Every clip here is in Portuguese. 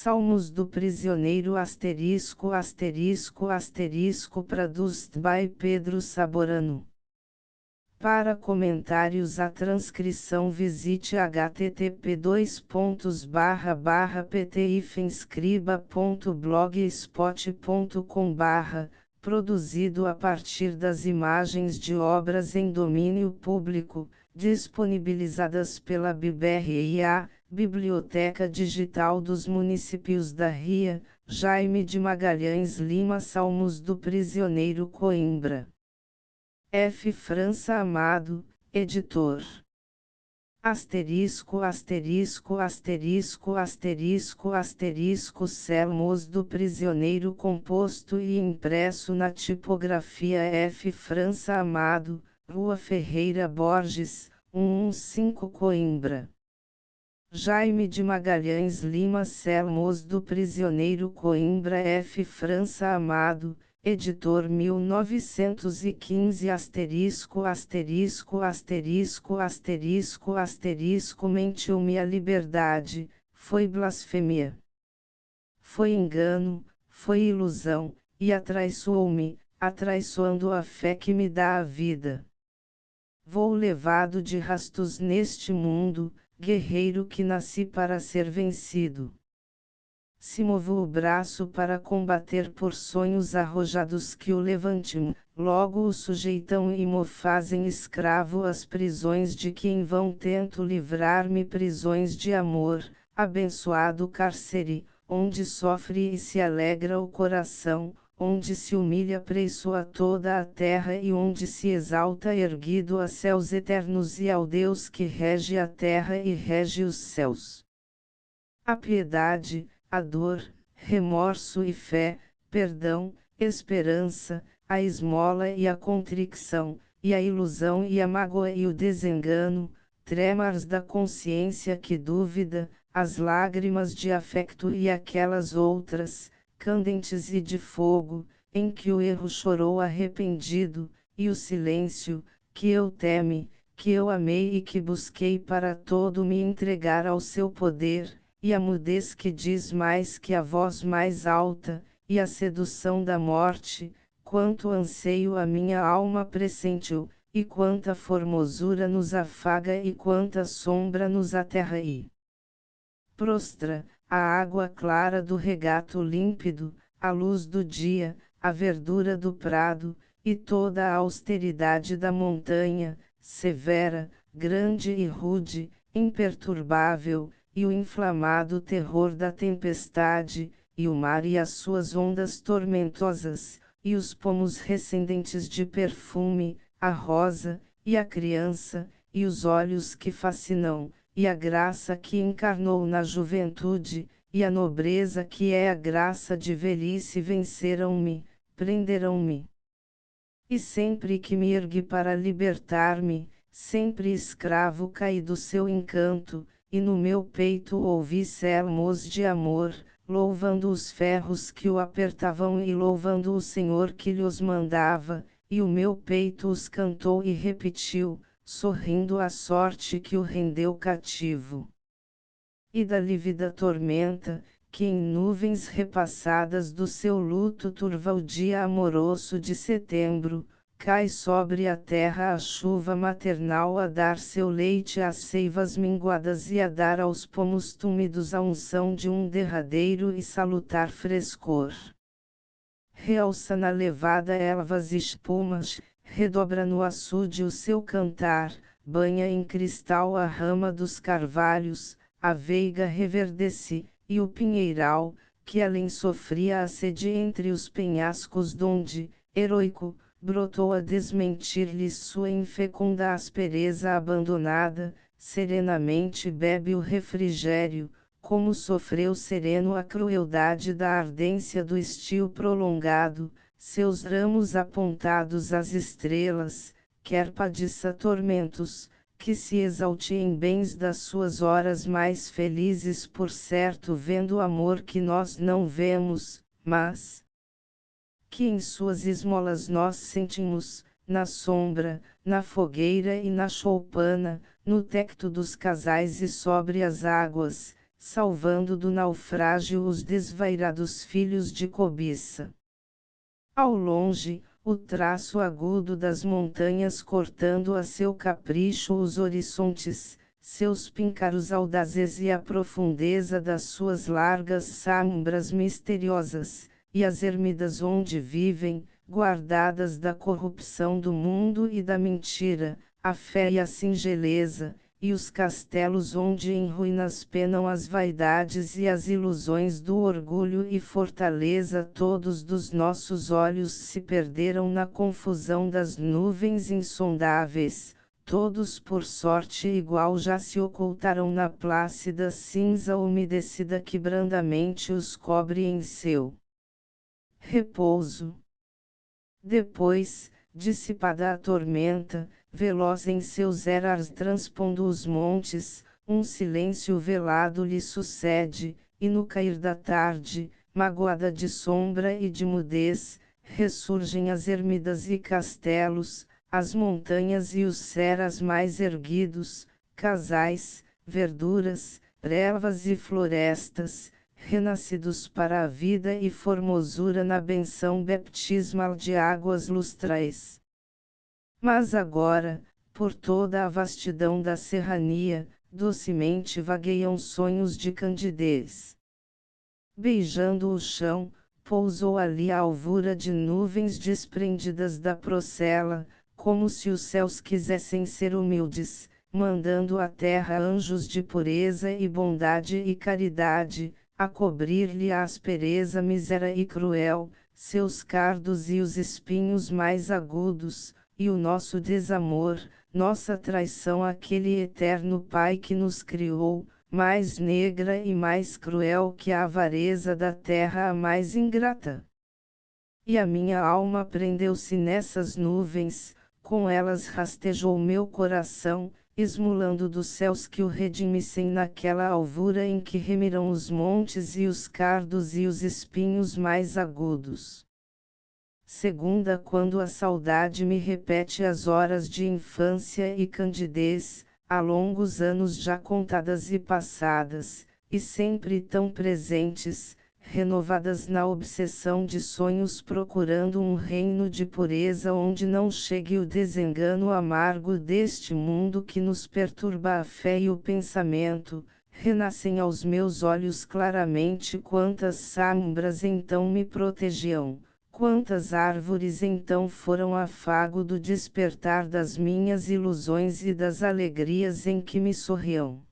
Salmos do Prisioneiro traduzed by Pedro Saborano. Para comentários à transcrição visite http://pt-scriba.blogspot.com/, produzido a partir das imagens de obras em domínio público, disponibilizadas pela BBRIA, Biblioteca Digital dos Municípios da Ria, Jaime de Magalhães Lima. Salmos do Prisioneiro, Coimbra. F. França Amado, editor. Salmos do Prisioneiro, composto e impresso na tipografia F. França Amado, Rua Ferreira Borges, 115 Coimbra. Jaime de Magalhães Lima. Salmos do Prisioneiro, Coimbra. F. França Amado, editor. 1915 mentiu-me a liberdade, foi blasfêmia. Foi engano, foi ilusão, e atraiçoou-me, atraiçoando a fé que me dá a vida. Vou levado de rastos neste mundo, guerreiro que nasci para ser vencido. Se movo o braço para combater por sonhos arrojados que o levantam, logo o sujeitam e mo fazem escravo. As prisões de que em vão tento livrar-me, prisões de amor, abençoado cárcere, onde sofre e se alegra o coração, onde se humilha preço a toda a terra e onde se exalta erguido a céus eternos e ao Deus que rege a terra e rege os céus. A piedade, a dor, remorso e fé, perdão, esperança, a esmola e a contrição, e a ilusão e a mágoa e o desengano, tremores da consciência que duvida, as lágrimas de afecto e aquelas outras, candentes e de fogo, em que o erro chorou arrependido, e o silêncio, que eu teme, que eu amei e que busquei para todo me entregar ao seu poder, e a mudez que diz mais que a voz mais alta, e a sedução da morte, quanto anseio a minha alma pressentiu, e quanta formosura nos afaga e quanta sombra nos aterra e prostra, a água clara do regato límpido, a luz do dia, a verdura do prado, e toda a austeridade da montanha, severa, grande e rude, imperturbável, e o inflamado terror da tempestade, e o mar e as suas ondas tormentosas, e os pomos recendentes de perfume, a rosa, e a criança, e os olhos que fascinam, e a graça que encarnou na juventude, e a nobreza que é a graça de velhice venceram-me, prenderam-me. E sempre que me ergui para libertar-me, sempre escravo caí do seu encanto, e no meu peito ouvi salmos de amor, louvando os ferros que o apertavam e louvando o Senhor que lhes mandava, e o meu peito os cantou e repetiu, sorrindo à sorte que o rendeu cativo. E da lívida tormenta, que em nuvens repassadas do seu luto turva o dia amoroso de setembro, cai sobre a terra a chuva maternal a dar seu leite às seivas minguadas e a dar aos pomos túmidos a unção de um derradeiro e salutar frescor. Realça na levada ervas e espumas, redobra no açude o seu cantar, banha em cristal a rama dos carvalhos, a veiga reverdece, e o pinheiral, que além sofria a sede entre os penhascos donde, heroico, brotou a desmentir-lhe sua infecunda aspereza abandonada, serenamente bebe o refrigério, como sofreu sereno a crueldade da ardência do estio prolongado, seus ramos apontados às estrelas, quer padeça tormentos, que se exalte em bens das suas horas mais felizes por certo vendo o amor que nós não vemos, mas que em suas esmolas nós sentimos, na sombra, na fogueira e na choupana, no tecto dos casais e sobre as águas, salvando do naufrágio os desvairados filhos de cobiça. Ao longe, o traço agudo das montanhas cortando a seu capricho os horizontes, seus píncaros audazes e a profundeza das suas largas sombras misteriosas, e as ermidas onde vivem, guardadas da corrupção do mundo e da mentira, a fé e a singeleza, e os castelos onde em ruínas penam as vaidades e as ilusões do orgulho e fortaleza, todos dos nossos olhos se perderam na confusão das nuvens insondáveis, todos por sorte igual já se ocultaram na plácida cinza umedecida que brandamente os cobre em seu repouso. Depois, dissipada a tormenta, veloz em seus eras transpondo os montes, um silêncio velado lhe sucede, e no cair da tarde, magoada de sombra e de mudez, ressurgem as ermidas e castelos, as montanhas e os ceras mais erguidos, casais, verduras, ervas e florestas, renascidos para a vida e formosura na benção baptismal de águas lustrais. Mas agora, por toda a vastidão da serrania, docemente vagueiam sonhos de candidez. Beijando o chão, pousou ali a alvura de nuvens desprendidas da procela, como se os céus quisessem ser humildes, mandando à terra anjos de pureza e bondade e caridade, a cobrir-lhe a aspereza mísera e cruel, seus cardos e os espinhos mais agudos, e o nosso desamor, nossa traição àquele eterno Pai que nos criou, mais negra e mais cruel que a avareza da terra a mais ingrata. E a minha alma prendeu-se nessas nuvens, com elas rastejou meu coração, esmulando dos céus que o redimissem naquela alvura em que remirão os montes e os cardos e os espinhos mais agudos. Segunda, quando a saudade me repete as horas de infância e candidez, há longos anos já contadas e passadas, e sempre tão presentes, renovadas na obsessão de sonhos procurando um reino de pureza onde não chegue o desengano amargo deste mundo que nos perturba a fé e o pensamento, renascem aos meus olhos claramente quantas sombras então me protegiam. Quantas árvores então foram afago do despertar das minhas ilusões e das alegrias em que me sorriam.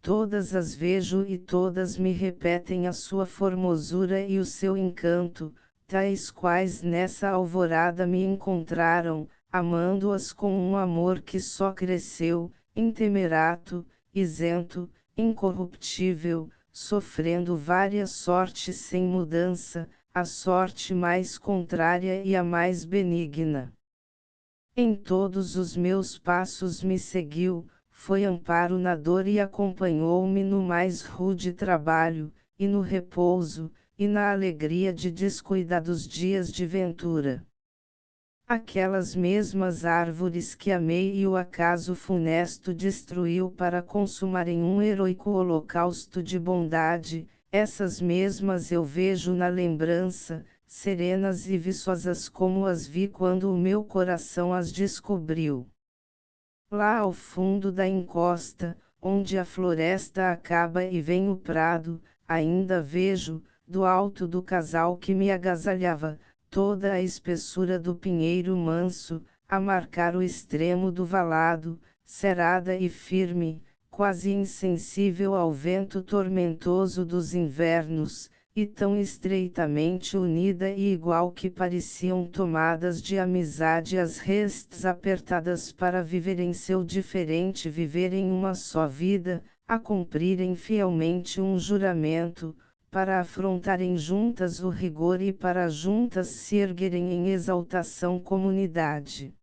Todas as vejo e todas me repetem a sua formosura e o seu encanto, tais quais nessa alvorada me encontraram, amando-as com um amor que só cresceu, intemerato, isento, incorruptível, sofrendo várias sortes sem mudança, a sorte mais contrária e a mais benigna. Em todos os meus passos me seguiu, foi amparo na dor e acompanhou-me no mais rude trabalho, e no repouso, e na alegria de descuidados dias de ventura. Aquelas mesmas árvores que amei e o acaso funesto destruiu para consumarem um heroico holocausto de bondade, essas mesmas eu vejo na lembrança, serenas e viçosas como as vi quando o meu coração as descobriu. Lá ao fundo da encosta, onde a floresta acaba e vem o prado, ainda vejo, do alto do casal que me agasalhava, toda a espessura do pinheiro manso, a marcar o extremo do valado, cerada e firme, quase insensível ao vento tormentoso dos invernos, e tão estreitamente unida e igual que pareciam tomadas de amizade as restes apertadas para viverem seu diferente viver em uma só vida, a cumprirem fielmente um juramento, para afrontarem juntas o rigor e para juntas se erguerem em exaltação comunidade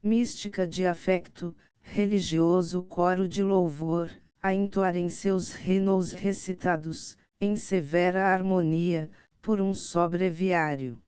mística de afeto, religioso coro de louvor, a entoarem seus hinos recitados, em severa harmonia, por um só breviário.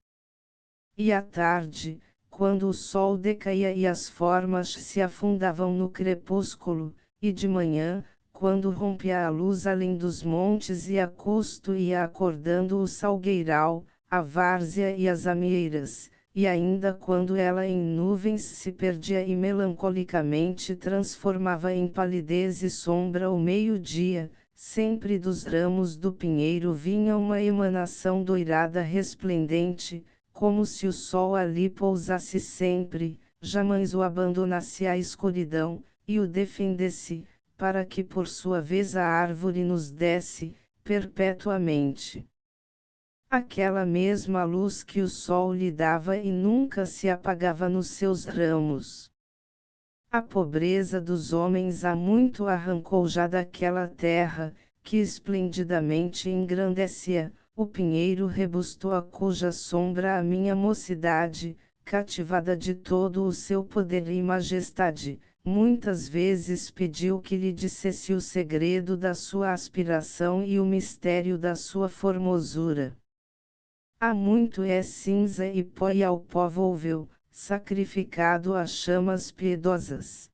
E à tarde, quando o sol decaía e as formas se afundavam no crepúsculo, e de manhã, quando rompia a luz além dos montes e a custo ia acordando o salgueiral, a várzea e as amieiras, e ainda quando ela em nuvens se perdia e melancolicamente transformava em palidez e sombra o meio-dia, sempre dos ramos do pinheiro vinha uma emanação doirada resplendente, como se o sol ali pousasse sempre, jamais o abandonasse à escuridão, e o defendesse, para que por sua vez a árvore nos desse, perpetuamente, aquela mesma luz que o sol lhe dava e nunca se apagava nos seus ramos. A pobreza dos homens há muito arrancou já daquela terra, que esplendidamente engrandecia, o pinheiro robusto a cuja sombra a minha mocidade, cativada de todo o seu poder e majestade, muitas vezes pediu que lhe dissesse o segredo da sua aspiração e o mistério da sua formosura. Há muito é cinza e pó e ao pó volveu, sacrificado a chamas piedosas.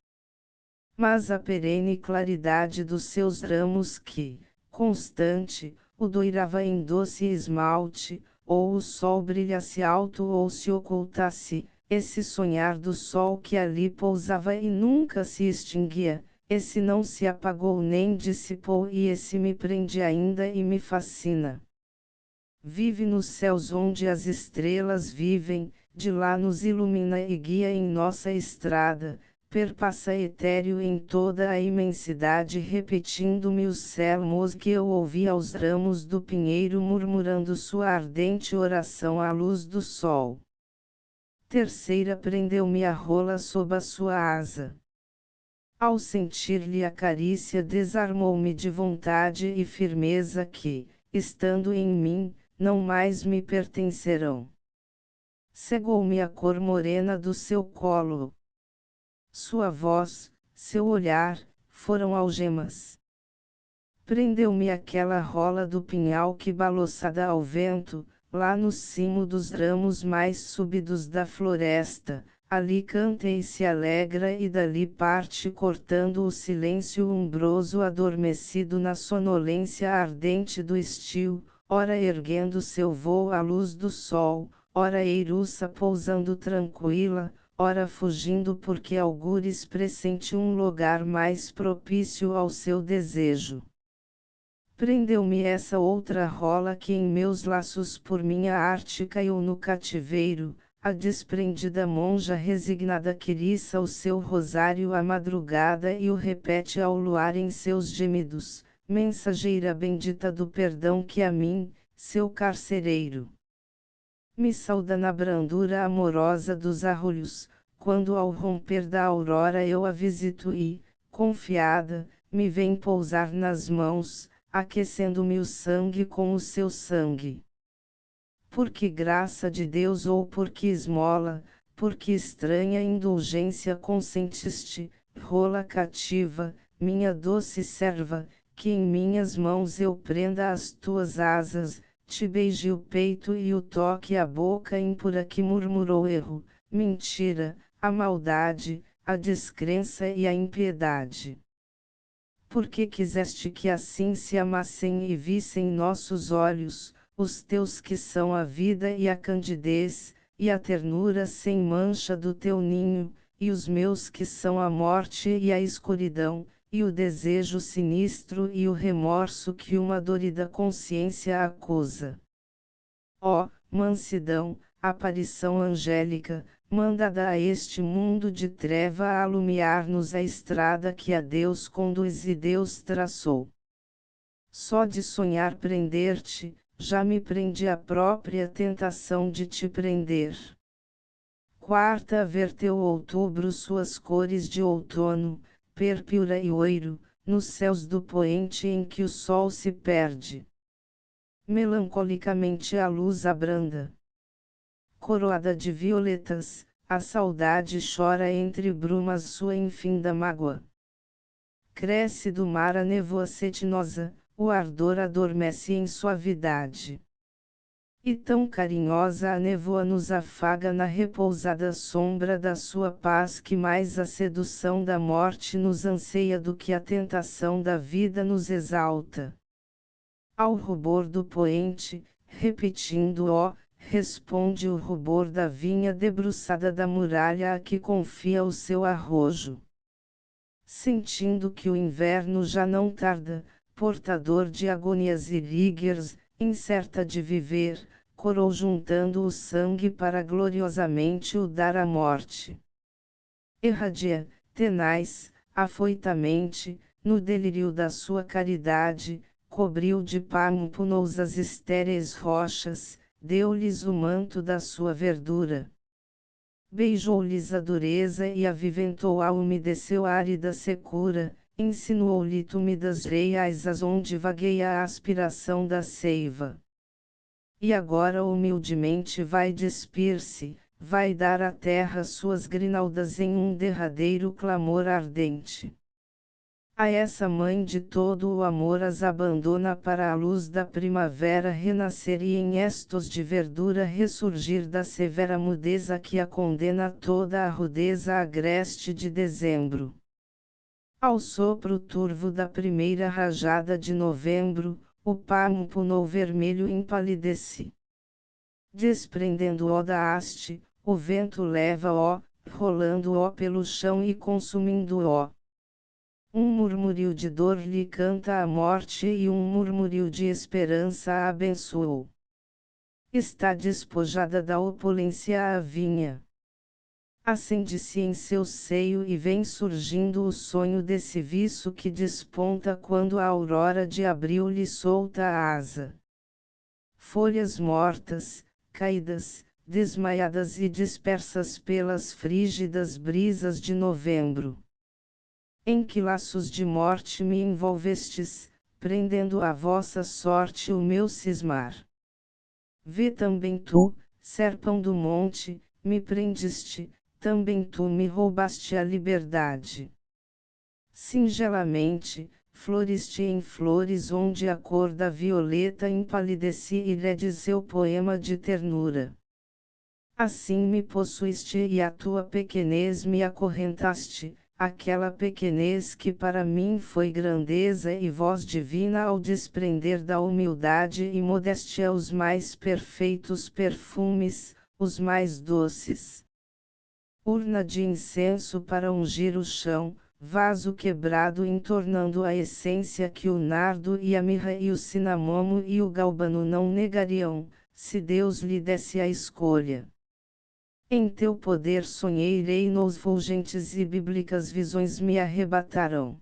Mas a perene claridade dos seus ramos que, constante, o doirava em doce esmalte, ou o sol brilhasse alto ou se ocultasse, esse sonhar do sol que ali pousava e nunca se extinguia, esse não se apagou nem dissipou e esse me prende ainda e me fascina. Vive nos céus onde as estrelas vivem, de lá nos ilumina e guia em nossa estrada, perpassa etéreo em toda a imensidade repetindo-me os salmos que eu ouvi aos ramos do pinheiro murmurando sua ardente oração à luz do sol. Terceira prendeu-me a rola sob a sua asa. Ao sentir-lhe a carícia desarmou-me de vontade e firmeza que, estando em mim, não mais me pertencerão. Cegou-me a cor morena do seu colo. Sua voz, seu olhar, foram algemas. Prendeu-me aquela rola do pinhal que balouçada ao vento, lá no cimo dos ramos mais súbidos da floresta, ali canta e se alegra e dali parte cortando o silêncio umbroso adormecido na sonolência ardente do estio, ora erguendo seu vôo à luz do sol, ora eiruça pousando tranquila, ora fugindo porque algures pressente um lugar mais propício ao seu desejo. Prendeu-me essa outra rola que em meus laços por minha arte caiu no cativeiro, a desprendida monja resignada que riça o seu rosário à madrugada e o repete ao luar em seus gemidos, mensageira bendita do perdão que a mim, seu carcereiro, me sauda na brandura amorosa dos arrulhos, quando ao romper da aurora eu a visito e, confiada, me vem pousar nas mãos, aquecendo-me o sangue com o seu sangue. Por que graça de Deus ou por que esmola, por que estranha indulgência consentiste, rola cativa, minha doce serva, que em minhas mãos eu prenda as tuas asas, te beije o peito e o toque a boca impura que murmurou erro, mentira, a maldade, a descrença e a impiedade. Porque quiseste que assim se amassem e vissem nossos olhos, os teus que são a vida e a candidez, e a ternura sem mancha do teu ninho, e os meus que são a morte e a escuridão, e o desejo sinistro e o remorso que uma dorida consciência acusa. Ó, mansidão, aparição angélica, mandada a este mundo de treva a alumiar-nos a estrada que a Deus conduz e Deus traçou. Só de sonhar prender-te, já me prende a própria tentação de te prender. Quarta verteu outubro suas cores de outono, púrpura e oiro, nos céus do poente em que o sol se perde. Melancolicamente a luz abranda. Coroada de violetas, a saudade chora entre brumas sua infinda mágoa. Cresce do mar a névoa cetinosa, o ardor adormece em suavidade. E tão carinhosa a névoa nos afaga na repousada sombra da sua paz que mais a sedução da morte nos anseia do que a tentação da vida nos exalta. Ao rubor do poente, repetindo-o, responde o rubor da vinha debruçada da muralha a que confia o seu arrojo. Sentindo que o inverno já não tarda, portador de agonias e líguers, incerta de viver, corou juntando o sangue para gloriosamente o dar à morte. Irradia, tenaz, afoitamente, no delírio da sua caridade, cobriu de pâmpanos as estéreis rochas, deu-lhes o manto da sua verdura. Beijou-lhes a dureza e aviventou-a, umedeceu a árida secura, insinuou-lhe túmidas reias as onde vagueia a aspiração da seiva. E agora humildemente vai despir-se, vai dar à terra suas grinaldas em um derradeiro clamor ardente. A essa mãe de todo o amor as abandona para a luz da primavera renascer e em estos de verdura ressurgir da severa mudeza que a condena toda a rudeza agreste de dezembro. Ao sopro turvo da primeira rajada de novembro, o pâmpano vermelho empalidece. Desprendendo-o da haste, o vento leva-o, rolando-o pelo chão e consumindo-o. Um murmúrio de dor lhe canta a morte e um murmúrio de esperança a abençoou. Está despojada da opulência a vinha. Acende-se em seu seio e vem surgindo o sonho desse viço que desponta quando a aurora de abril lhe solta a asa. Folhas mortas, caídas, desmaiadas e dispersas pelas frígidas brisas de novembro. Em que laços de morte me envolvestes, prendendo à vossa sorte o meu cismar. Vê também tu, serpão do monte, me prendeste, também tu me roubaste a liberdade. Singelamente, floriste em flores onde a cor da violeta empalidece e lhe seu poema de ternura. Assim me possuíste e a tua pequenez me acorrentaste, aquela pequenez que para mim foi grandeza e voz divina ao desprender da humildade e modéstia os mais perfeitos perfumes, os mais doces. Urna de incenso para ungir o chão, vaso quebrado entornando a essência que o nardo e a mirra e o cinamomo e o galbano não negariam, se Deus lhe desse a escolha. Em teu poder sonhei reinos fulgentes e bíblicas visões me arrebatarão.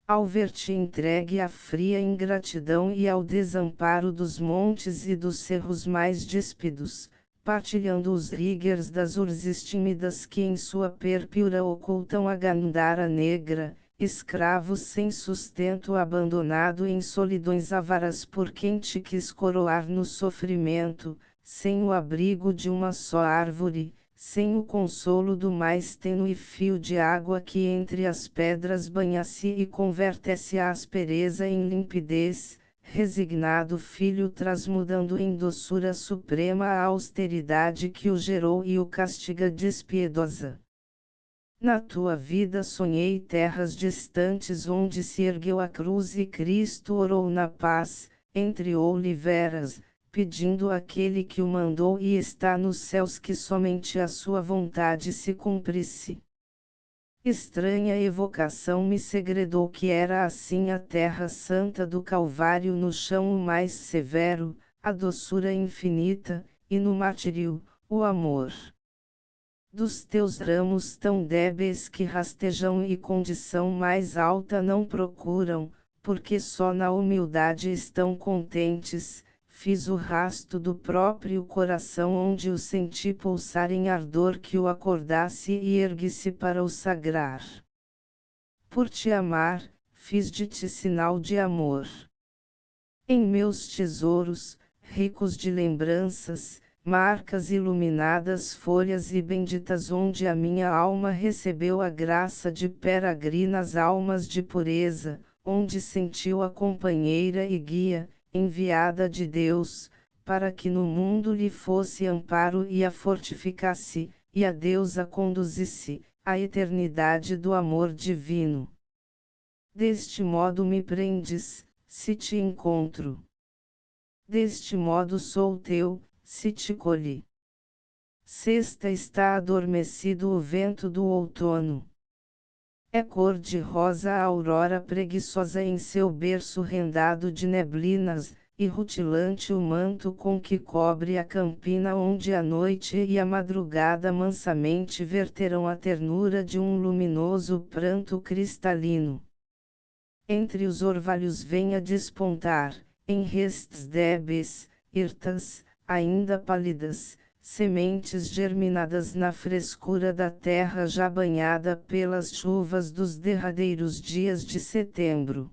Ao ver-te entregue à fria ingratidão e ao desamparo dos montes e dos cerros mais díspidos, partilhando os rigores das urzes tímidas que em sua pérpura ocultam a Gandhara negra, escravo sem sustento abandonado em solidões avaras por quem te quis coroar no sofrimento, sem o abrigo de uma só árvore, sem o consolo do mais tênue fio de água que entre as pedras banha-se e converte-se a aspereza em limpidez, resignado filho transmudando em doçura suprema a austeridade que o gerou e o castiga despiedosa. Na tua vida sonhei terras distantes onde se ergueu a cruz e Cristo orou na paz, entre oliveras, pedindo àquele que o mandou e está nos céus que somente a sua vontade se cumprisse. Estranha evocação me segredou que era assim a terra santa do Calvário no chão o mais severo, a doçura infinita, e no martírio, o amor. Dos teus ramos tão débeis que rastejam e condição mais alta não procuram, porque só na humildade estão contentes, fiz o rasto do próprio coração onde o senti pulsar em ardor que o acordasse e ergue-se para o sagrar. Por te amar, fiz de ti sinal de amor. Em meus tesouros, ricos de lembranças, marcas iluminadas folhas e benditas onde a minha alma recebeu a graça de peregrinas almas de pureza, onde sentiu a companheira e guia, enviada de Deus, para que no mundo lhe fosse amparo e a fortificasse, e a Deus a conduzisse, à eternidade do amor divino. Deste modo me prendes, se te encontro. Deste modo sou teu, se te colhi. Sexta está adormecido o vento do outono. É cor-de-rosa a aurora preguiçosa em seu berço rendado de neblinas, e rutilante o manto com que cobre a campina onde a noite e a madrugada mansamente verterão a ternura de um luminoso pranto cristalino. Entre os orvalhos vem a despontar, em restes débeis, hirtas, ainda pálidas, sementes germinadas na frescura da terra já banhada pelas chuvas dos derradeiros dias de setembro.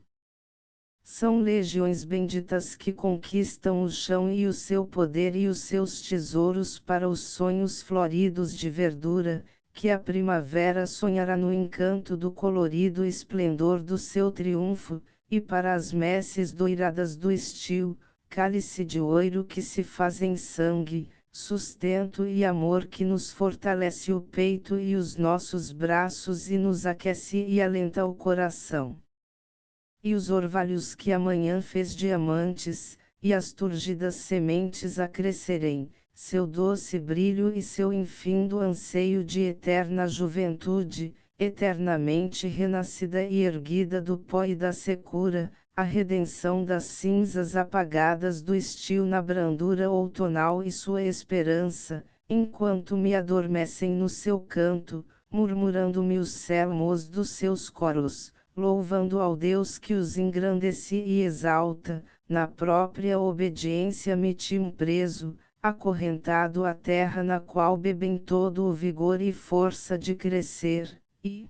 São legiões benditas que conquistam o chão e o seu poder e os seus tesouros para os sonhos floridos de verdura, que a primavera sonhará no encanto do colorido esplendor do seu triunfo, e para as messes doiradas do estio, cálice de ouro que se faz em sangue, sustento e amor que nos fortalece o peito e os nossos braços e nos aquece e alenta o coração. E os orvalhos que amanhã fez diamantes, e as turgidas sementes a crescerem, seu doce brilho e seu infindo anseio de eterna juventude, eternamente renascida e erguida do pó e da secura, a redenção das cinzas apagadas do estio na brandura outonal e sua esperança, enquanto me adormecem no seu canto, murmurando-me os salmos dos seus coros, louvando ao Deus que os engrandece e exalta, na própria obediência me tinham preso, acorrentado à terra na qual bebem todo o vigor e força de crescer, e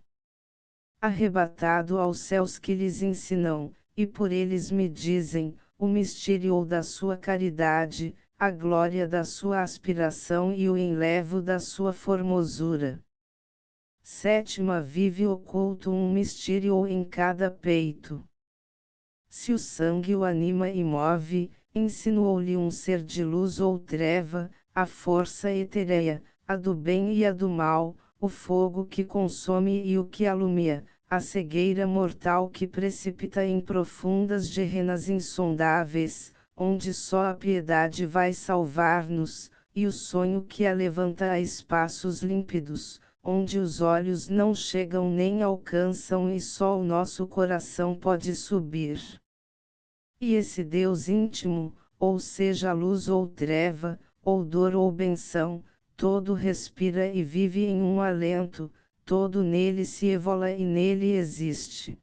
arrebatado aos céus que lhes ensinam, e por eles me dizem, o mistério da sua caridade, a glória da sua aspiração e o enlevo da sua formosura. Sétima vive oculto um mistério em cada peito. Se o sangue o anima e move, insinuou-lhe um ser de luz ou treva, a força etérea, a do bem e a do mal, o fogo que consome e o que alumia, a cegueira mortal que precipita em profundas gerrenas insondáveis, onde só a piedade vai salvar-nos, e o sonho que a levanta a espaços límpidos, onde os olhos não chegam nem alcançam e só o nosso coração pode subir. E esse Deus íntimo, ou seja luz ou treva, ou dor ou benção, todo respira e vive em um alento, todo nele se evola e nele existe.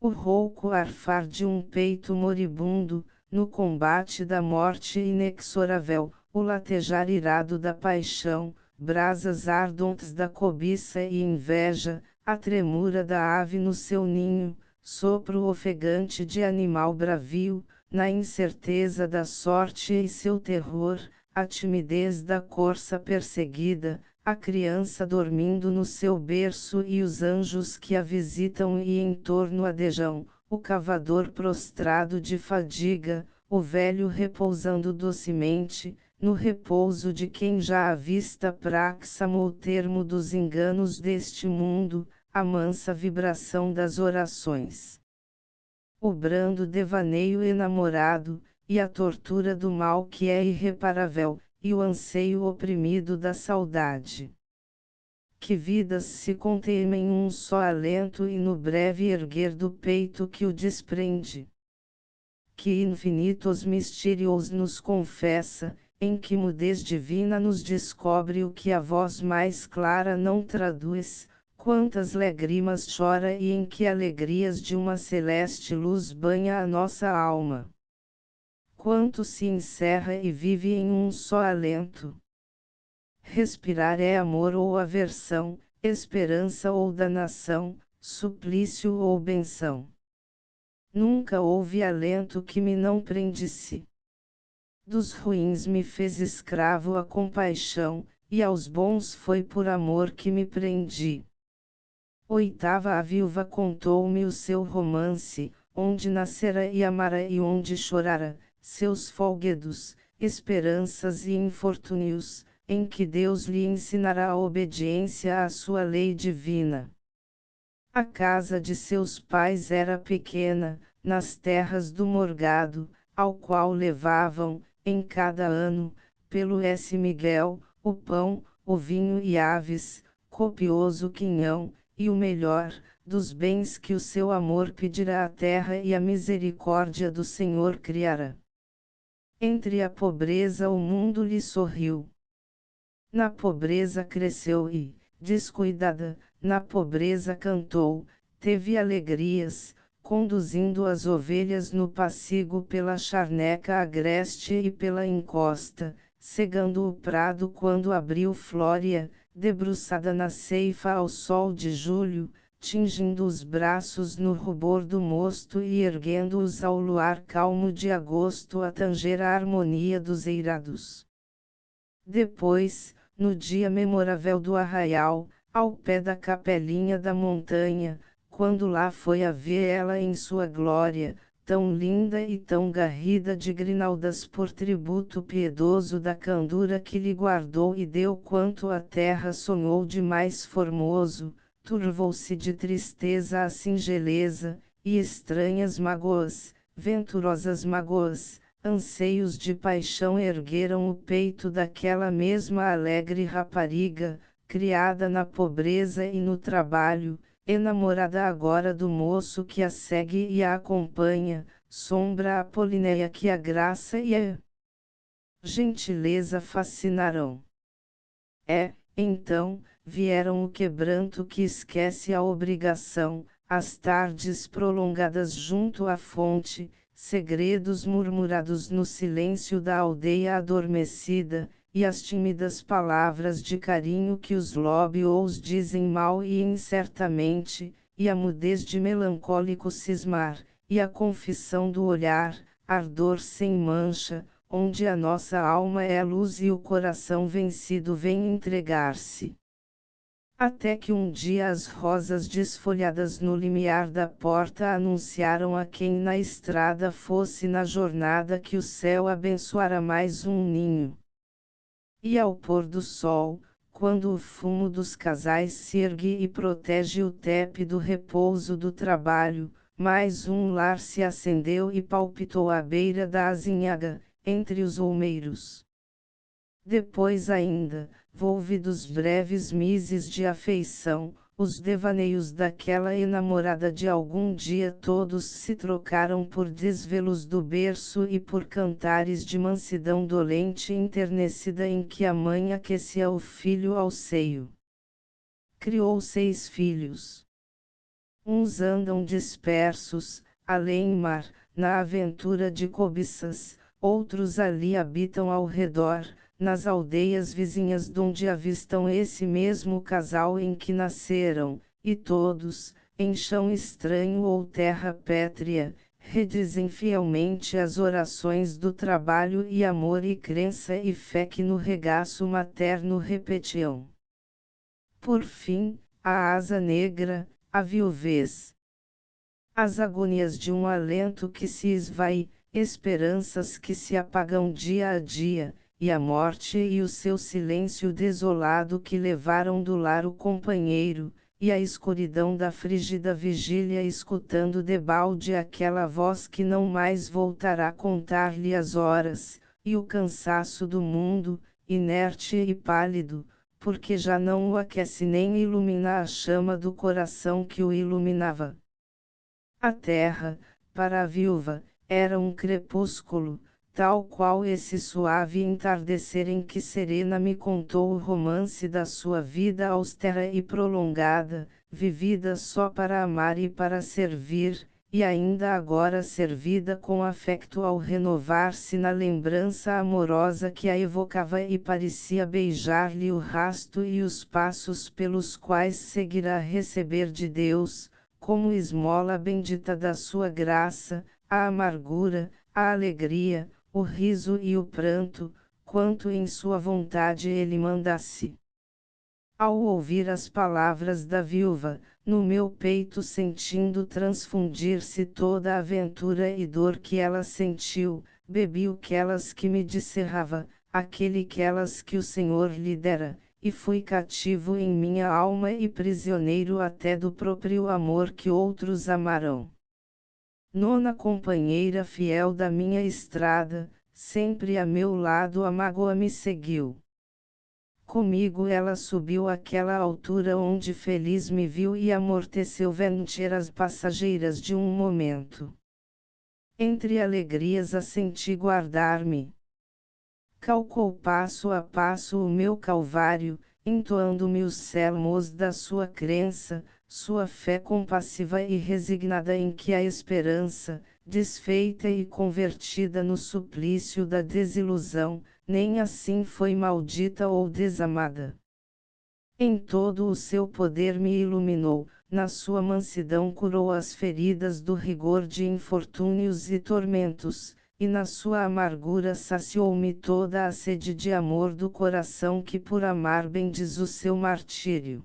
O rouco arfar de um peito moribundo, no combate da morte inexorável, o latejar irado da paixão, brasas ardentes da cobiça e inveja, a tremura da ave no seu ninho, sopro ofegante de animal bravio, na incerteza da sorte e seu terror, a timidez da corça perseguida, a criança dormindo no seu berço e os anjos que a visitam e em torno adejam, o cavador prostrado de fadiga, o velho repousando docemente, no repouso de quem já avista praxamo o termo dos enganos deste mundo, a mansa vibração das orações. O brando devaneio enamorado, e a tortura do mal que é irreparável, e o anseio oprimido da saudade. Que vidas se contêm em um só alento e no breve erguer do peito que o desprende. Que infinitos mistérios nos confessa, em que mudez divina nos descobre o que a voz mais clara não traduz, quantas lágrimas chora e em que alegrias de uma celeste luz banha a nossa alma. Quanto se encerra e vive em um só alento. Respirar é amor ou aversão, esperança ou danação, suplício ou benção. Nunca houve alento que me não prendesse. Dos ruins me fez escravo a compaixão, e aos bons foi por amor que me prendi. Oitava a viúva contou-me o seu romance, onde nascera e amara e onde chorara, seus folguedos, esperanças e infortúnios, em que Deus lhe ensinará a obediência à sua lei divina. A casa de seus pais era pequena, nas terras do Morgado, ao qual levavam, em cada ano, pelo S. Miguel, o pão, o vinho e aves, copioso quinhão, e o melhor, dos bens que o seu amor pedirá à terra e a misericórdia do Senhor criará. Entre a pobreza o mundo lhe sorriu. Na pobreza cresceu e, descuidada, na pobreza cantou, teve alegrias, conduzindo as ovelhas no passigo pela charneca agreste e pela encosta, cegando o prado quando abriu Flória, debruçada na ceifa ao sol de julho, tingindo os braços no rubor do mosto e erguendo-os ao luar calmo de agosto a tanger a harmonia dos eirados. Depois, no dia memorável do arraial, ao pé da capelinha da montanha, quando lá foi a ver ela em sua glória, tão linda e tão garrida de grinaldas por tributo piedoso da candura que lhe guardou e deu quanto a terra sonhou de mais formoso, turvou-se de tristeza a singeleza, e estranhas mágoas, venturosas mágoas, anseios de paixão ergueram o peito daquela mesma alegre rapariga, criada na pobreza e no trabalho, enamorada agora do moço que a segue e a acompanha, sombra apolínea que a graça e a gentileza fascinarão. Então, vieram o quebranto que esquece a obrigação, as tardes prolongadas junto à fonte, segredos murmurados no silêncio da aldeia adormecida, e as tímidas palavras de carinho que os lobos dizem mal e incertamente, e a mudez de melancólico cismar, e a confissão do olhar, ardor sem mancha, onde a nossa alma é luz e o coração vencido vem entregar-se. Até que um dia as rosas desfolhadas no limiar da porta anunciaram a quem na estrada fosse na jornada que o céu abençoara mais um ninho. E ao pôr do sol, quando o fumo dos casais se ergue e protege o tépido repouso do trabalho, mais um lar se acendeu e palpitou à beira da azinhaga, entre os olmeiros. Depois ainda, volvidos breves mises de afeição, os devaneios daquela enamorada de algum dia todos se trocaram por desvelos do berço e por cantares de mansidão dolente e enternecida em que a mãe aquecia o filho ao seio. Criou 6 filhos. Uns andam dispersos, além mar, na aventura de cobiças, outros ali habitam ao redor, nas aldeias vizinhas donde avistam esse mesmo casal em que nasceram, e todos, em chão estranho ou terra pétrea, redizem fielmente as orações do trabalho e amor e crença e fé que no regaço materno repetiam. Por fim, a asa negra, a viuvez. As agonias de um alento que se esvai, esperanças que se apagam dia a dia, e a morte e o seu silêncio desolado que levaram do lar o companheiro, e a escuridão da frígida vigília escutando debalde aquela voz que não mais voltará contar-lhe as horas, e o cansaço do mundo, inerte e pálido, porque já não o aquece nem ilumina a chama do coração que o iluminava. A terra, para a viúva, era um crepúsculo, tal qual esse suave entardecer em que Serena me contou o romance da sua vida austera e prolongada, vivida só para amar e para servir, e ainda agora servida com afeto ao renovar-se na lembrança amorosa que a evocava e parecia beijar-lhe o rasto e os passos pelos quais seguirá receber de Deus, como esmola bendita da sua graça, a amargura, a alegria, o riso e o pranto, quanto em sua vontade ele mandasse. Ao ouvir as palavras da viúva, no meu peito sentindo transfundir-se toda a aventura e dor que ela sentiu, bebi o quelas que me descerrava, aquele quelas que o Senhor lhe dera, e fui cativo em minha alma e prisioneiro até do próprio amor que outros amarão. Nona companheira fiel da minha estrada, sempre a meu lado a mágoa me seguiu. Comigo ela subiu àquela altura onde feliz me viu e amorteceu venturas passageiras de um momento. Entre alegrias a senti guardar-me. Calcou passo a passo o meu calvário, entoando-me os salmos da sua crença, sua fé compassiva e resignada em que a esperança, desfeita e convertida no suplício da desilusão, nem assim foi maldita ou desamada. Em todo o seu poder me iluminou, na sua mansidão curou as feridas do rigor de infortúnios e tormentos, e na sua amargura saciou-me toda a sede de amor do coração que por amar bendiz o seu martírio.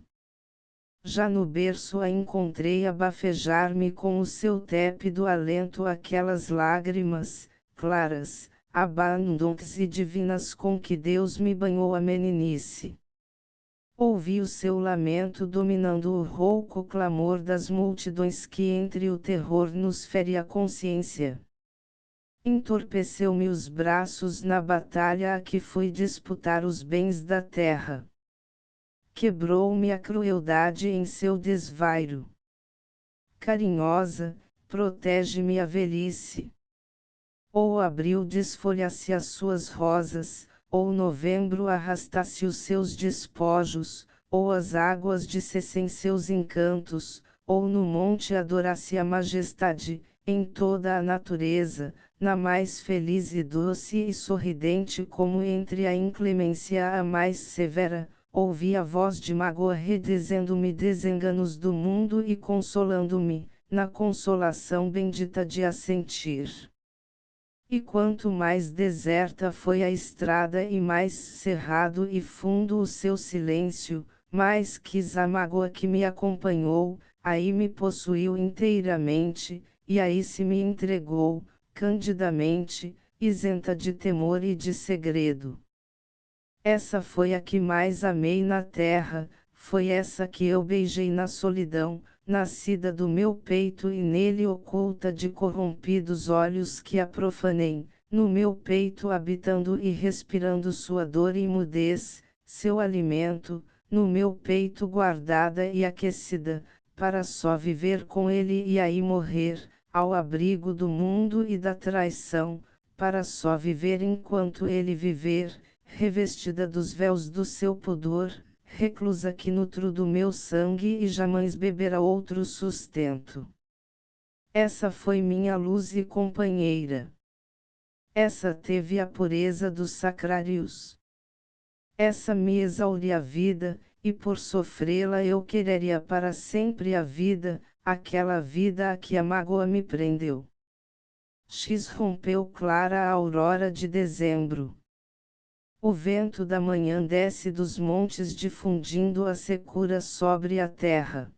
Já no berço a encontrei a bafejar-me com o seu tépido alento aquelas lágrimas, claras, abundantes e divinas com que Deus me banhou a meninice. Ouvi o seu lamento dominando o rouco clamor das multidões que entre o terror nos fere a consciência. Entorpeceu-me os braços na batalha a que fui disputar os bens da terra. Quebrou-me a crueldade em seu desvairo. Carinhosa, protege-me a velhice. Ou abril desfolha-se as suas rosas, ou novembro arrasta-se os seus despojos, ou as águas dissessem seus encantos, ou no monte adora-se a majestade, em toda a natureza, na mais feliz e doce e sorridente como entre a inclemência a mais severa, ouvi a voz de mágoa redizendo-me desenganos do mundo e consolando-me, na consolação bendita de a sentir. E quanto mais deserta foi a estrada e mais cerrado e fundo o seu silêncio, mais quis a mágoa que me acompanhou, aí me possuiu inteiramente, e aí se me entregou, candidamente, isenta de temor e de segredo. Essa foi a que mais amei na terra, foi essa que eu beijei na solidão, nascida do meu peito e nele oculta de corrompidos olhos que a profanei, no meu peito habitando e respirando sua dor e mudez, seu alimento, no meu peito guardada e aquecida, para só viver com ele e aí morrer, ao abrigo do mundo e da traição, para só viver enquanto ele viver, revestida dos véus do seu pudor, reclusa que nutro do meu sangue e jamais beberá outro sustento. Essa foi minha luz e companheira. Essa teve a pureza dos sacrários. Essa me exaure a vida, e por sofrê-la eu quereria para sempre a vida, aquela vida a que a mágoa me prendeu. X rompeu clara a aurora de dezembro. O vento da manhã desce dos montes difundindo a secura sobre a terra.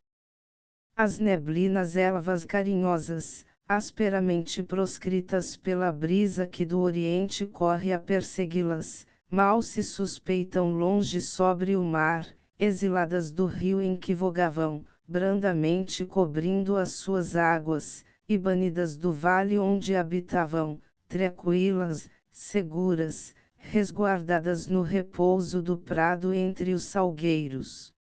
As neblinas elvas carinhosas, asperamente proscritas pela brisa que do oriente corre a persegui-las, mal se suspeitam longe sobre o mar, exiladas do rio em que vogavam, brandamente cobrindo as suas águas, e banidas do vale onde habitavam, tranquilas, seguras, resguardadas no repouso do prado entre os salgueiros.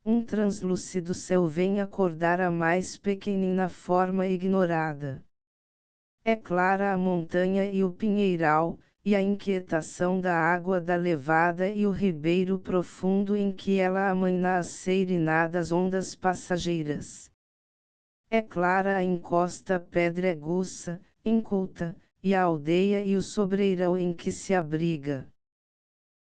Um translúcido céu vem acordar a mais pequenina forma ignorada. É clara a montanha e o pinheiral, e a inquietação da água da levada e o ribeiro profundo em que ela amaina as seirinadas ondas passageiras. É clara a encosta pedregosa, inculta, e a aldeia e o sobreirão em que se abriga.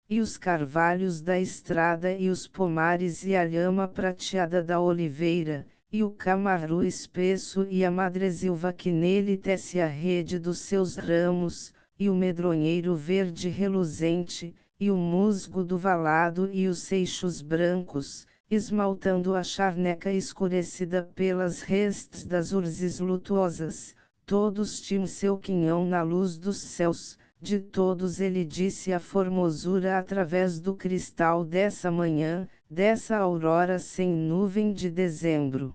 E os carvalhos da estrada e os pomares e a lhama prateada da oliveira, e o camaru espesso e a madresilva que nele tece a rede dos seus ramos, e o medronheiro verde reluzente, e o musgo do valado e os seixos brancos, esmaltando a charneca escurecida pelas restes das urzes lutuosas, todos tinham seu quinhão na luz dos céus, de todos ele disse a formosura através do cristal dessa manhã, dessa aurora sem nuvem de dezembro.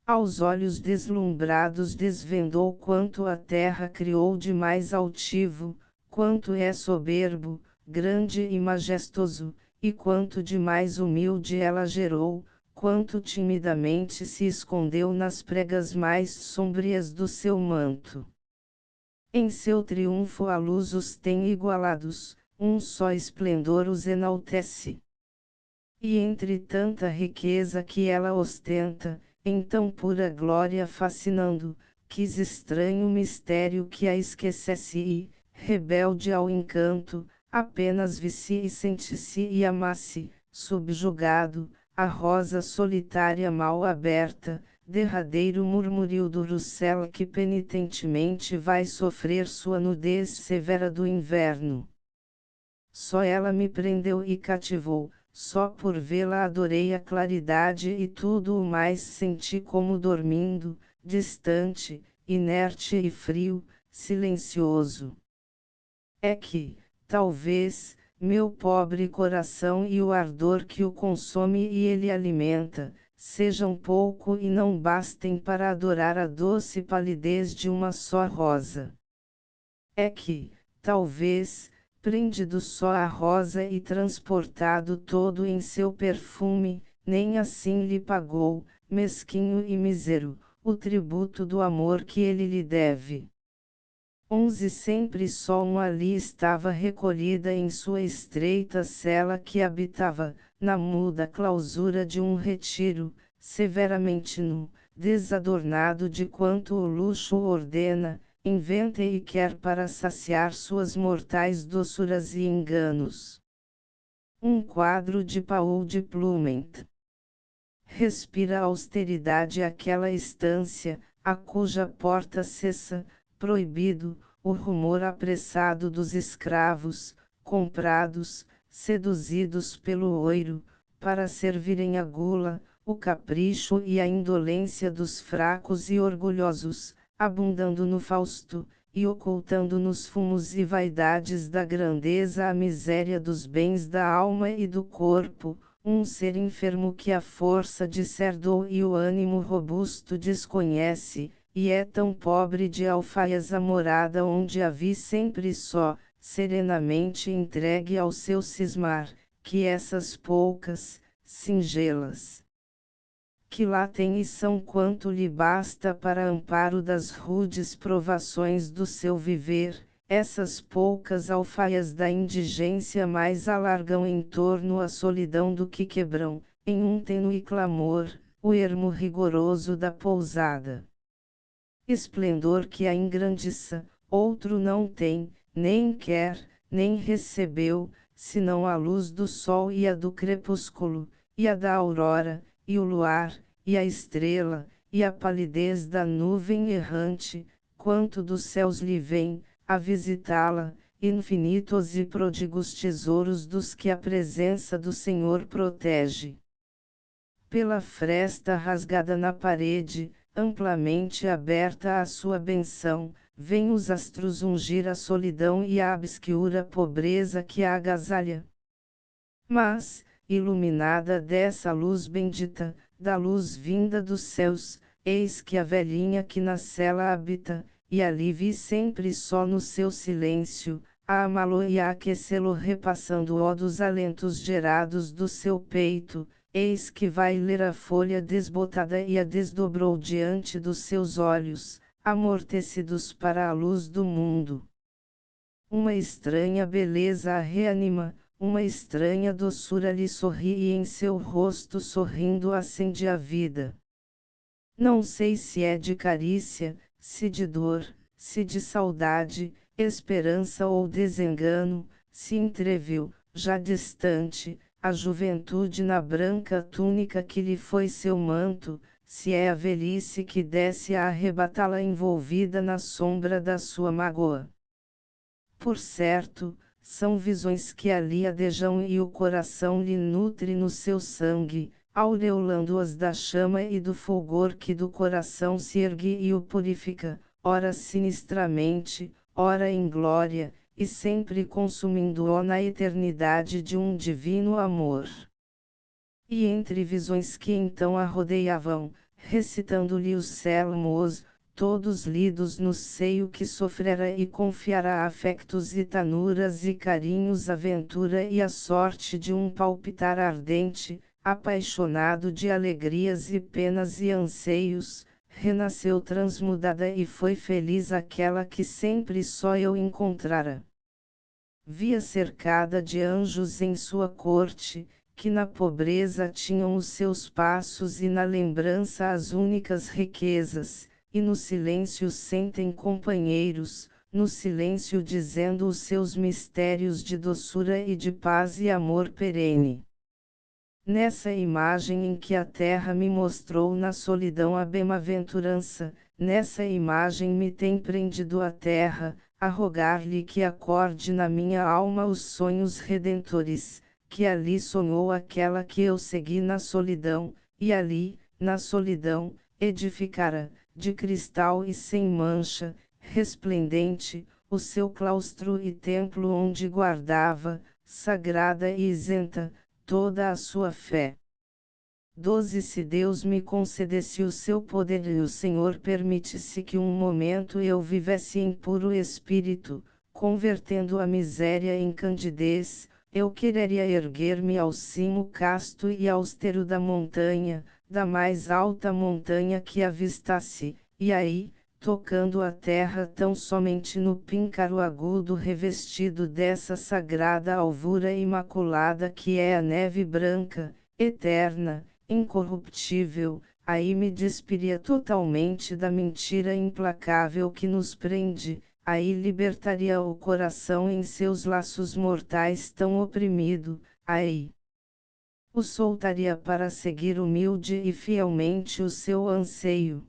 Aos olhos deslumbrados desvendou quanto a terra criou de mais altivo, quanto é soberbo, grande e majestoso, e quanto de mais humilde ela gerou, quanto timidamente se escondeu nas pregas mais sombrias do seu manto. Em seu triunfo a luz os tem igualados, um só esplendor os enaltece. E entre tanta riqueza que ela ostenta, em tão pura glória fascinando, quis estranho mistério que a esquecesse e, rebelde ao encanto, apenas visse e sentisse e amasse, subjugado, a rosa solitária mal aberta, derradeiro murmúrio do Russell que penitentemente vai sofrer sua nudez severa do inverno. Só ela me prendeu e cativou, só por vê-la adorei a claridade e tudo o mais senti como dormindo, distante, inerte e frio, silencioso. É que, talvez, meu pobre coração e o ardor que o consome e ele alimenta, sejam pouco e não bastem para adorar a doce palidez de uma só rosa. É que, talvez, prendido só à rosa e transportado todo em seu perfume, nem assim lhe pagou, mesquinho e mísero, o tributo do amor que ele lhe deve. 11 Sempre só uma ali estava recolhida em sua estreita cela que habitava, na muda clausura de um retiro, severamente nu, desadornado de quanto o luxo ordena, inventa e quer para saciar suas mortais doçuras e enganos. Um quadro de Paul de Plumet. Respira a austeridade aquela estância, a cuja porta cessa, proibido, o rumor apressado dos escravos, comprados, seduzidos pelo oiro, para servirem a gula, o capricho e a indolência dos fracos e orgulhosos, abundando no Fausto, e ocultando nos fumos e vaidades da grandeza a miséria dos bens da alma e do corpo, um ser enfermo que a força de Cerdou e o ânimo robusto desconhece, e é tão pobre de alfaias a morada onde a vi sempre só, serenamente entregue ao seu cismar, que essas poucas, singelas, que lá tem e são quanto lhe basta para amparo das rudes provações do seu viver, essas poucas alfaias da indigência mais alargam em torno a solidão do que quebram, em um tênue clamor, o ermo rigoroso da pousada. Esplendor que a engrandiça, outro não tem, nem quer, nem recebeu, senão a luz do sol e a do crepúsculo, e a da aurora, e o luar, e a estrela, e a palidez da nuvem errante, quanto dos céus lhe vem, a visitá-la, infinitos e pródigos tesouros dos que a presença do Senhor protege. Pela fresta rasgada na parede, amplamente aberta à sua benção, vêm os astros ungir a solidão e a obscura pobreza que a agasalha. Mas, iluminada dessa luz bendita, da luz vinda dos céus, eis que a velhinha que na cela habita, e ali vi sempre só no seu silêncio, a amá-lo e a aquecê-lo repassando-o dos alentos gerados do seu peito, eis que vai ler a folha desbotada e a desdobrou diante dos seus olhos, amortecidos para a luz do mundo. Uma estranha beleza a reanima, uma estranha doçura lhe sorri e em seu rosto sorrindo acende a vida. Não sei se é de carícia, se de dor, se de saudade, esperança ou desengano, se entreviu, já distante, a juventude na branca túnica que lhe foi seu manto, se é a velhice que desce a arrebatá-la envolvida na sombra da sua mágoa. Por certo, são visões que ali adejam e o coração lhe nutre no seu sangue, aureolando-as da chama e do fulgor que do coração se ergue e o purifica, ora sinistramente, ora em glória, e sempre consumindo-o na eternidade de um divino amor. E entre visões que então a rodeavam, recitando-lhe os salmos, todos lidos no seio que sofrera e confiara afectos e tanuras e carinhos à ventura e à sorte de um palpitar ardente, apaixonado de alegrias e penas e anseios, renasceu transmudada e foi feliz aquela que sempre só eu encontrara. Via cercada de anjos em sua corte, que na pobreza tinham os seus passos e na lembrança as únicas riquezas, e no silêncio sentem companheiros, no silêncio dizendo os seus mistérios de doçura e de paz e amor perene. Nessa imagem em que a terra me mostrou na solidão a bem-aventurança, nessa imagem me tem prendido a terra, a rogar-lhe que acorde na minha alma os sonhos redentores, que ali sonhou aquela que eu segui na solidão, e ali, na solidão, edificara, de cristal e sem mancha, resplendente, o seu claustro e templo onde guardava, sagrada e isenta, toda a sua fé. 12 Se Deus me concedesse o seu poder e o Senhor permitisse que um momento eu vivesse em puro espírito, convertendo a miséria em candidez, eu quereria erguer-me ao cimo casto e austero da montanha, da mais alta montanha que avistasse, e aí, tocando a terra tão somente no píncaro agudo revestido dessa sagrada alvura imaculada que é a neve branca, eterna, incorruptível, aí me despiria totalmente da mentira implacável que nos prende, aí libertaria o coração em seus laços mortais tão oprimido, aí o soltaria para seguir humilde e fielmente o seu anseio.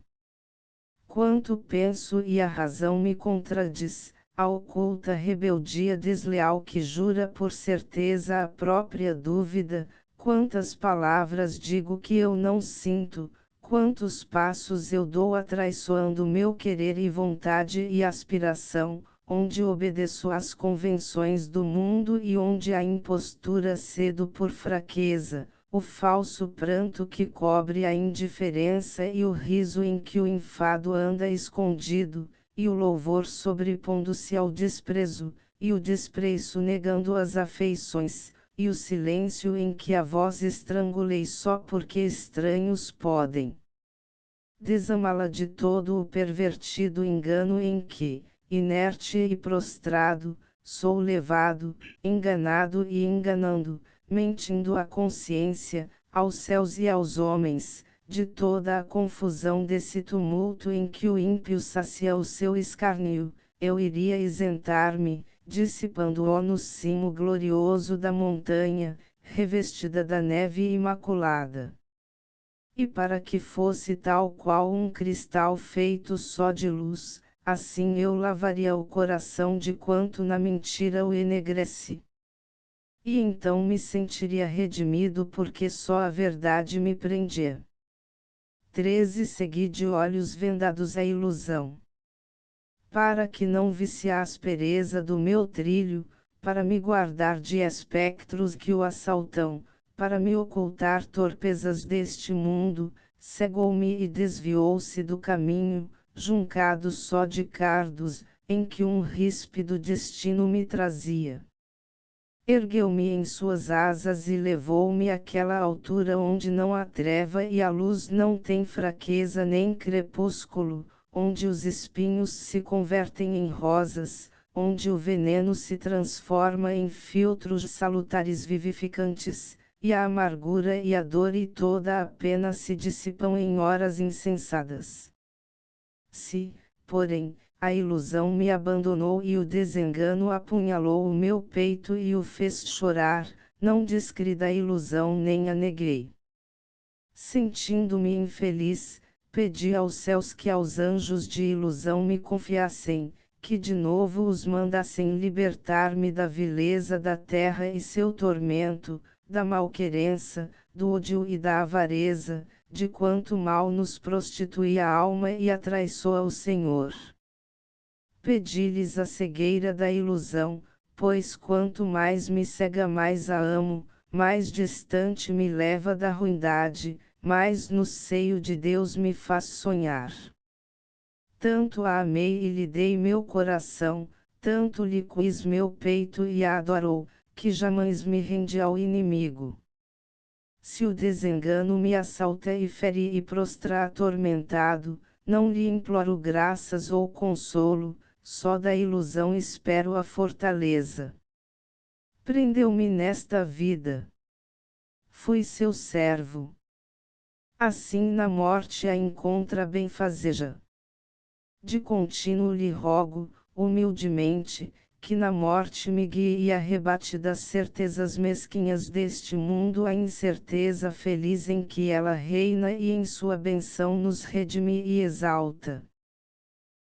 Quanto penso e a razão me contradiz, a oculta rebeldia desleal que jura por certeza a própria dúvida, quantas palavras digo que eu não sinto, quantos passos eu dou atraiçoando meu querer e vontade e aspiração, onde obedeço às convenções do mundo e onde a impostura cedo por fraqueza, o falso pranto que cobre a indiferença e o riso em que o enfado anda escondido, e o louvor sobrepondo-se ao desprezo, e o desprezo negando as afeições, e o silêncio em que a voz estrangulei só porque estranhos podem desamá-la de todo o pervertido engano em que, inerte e prostrado, sou levado, enganado e enganando, mentindo à consciência, aos céus e aos homens, de toda a confusão desse tumulto em que o ímpio sacia o seu escárnio, eu iria isentar-me, dissipando-o no cimo glorioso da montanha, revestida da neve imaculada. E para que fosse tal qual um cristal feito só de luz, assim eu lavaria o coração de quanto na mentira o enegrece. E então me sentiria redimido porque só a verdade me prendia. 13 Segui de olhos vendados a ilusão. Para que não visse a aspereza do meu trilho, para me guardar de espectros que o assaltam, para me ocultar torpezas deste mundo, cegou-me e desviou-se do caminho, juncado só de cardos, em que um ríspido destino me trazia. Ergueu-me em suas asas e levou-me àquela altura onde não há treva e a luz não tem fraqueza nem crepúsculo, onde os espinhos se convertem em rosas, onde o veneno se transforma em filtros salutares vivificantes, e a amargura e a dor e toda a pena se dissipam em horas insensadas. Se, porém, a ilusão me abandonou e o desengano apunhalou o meu peito e o fez chorar, não descri da ilusão nem a neguei. Sentindo-me infeliz, pedi aos céus que aos anjos de ilusão me confiassem, que de novo os mandassem libertar-me da vileza da terra e seu tormento, da malquerença, do ódio e da avareza, de quanto mal nos prostitui a alma e atraiçoa o Senhor. Pedi-lhes a cegueira da ilusão, pois quanto mais me cega mais a amo, mais distante me leva da ruindade, mais no seio de Deus me faz sonhar. Tanto a amei e lhe dei meu coração, tanto lhe quis meu peito e a adorou, que jamais me rendi ao inimigo. Se o desengano me assalta e fere e prostra atormentado, não lhe imploro graças ou consolo, só da ilusão espero a fortaleza. Prendeu-me nesta vida. Fui seu servo. Assim na morte a encontra benfazeja. De contínuo lhe rogo, humildemente, que na morte me guie e arrebate das certezas mesquinhas deste mundo a incerteza feliz em que ela reina e em sua benção nos redime e exalta.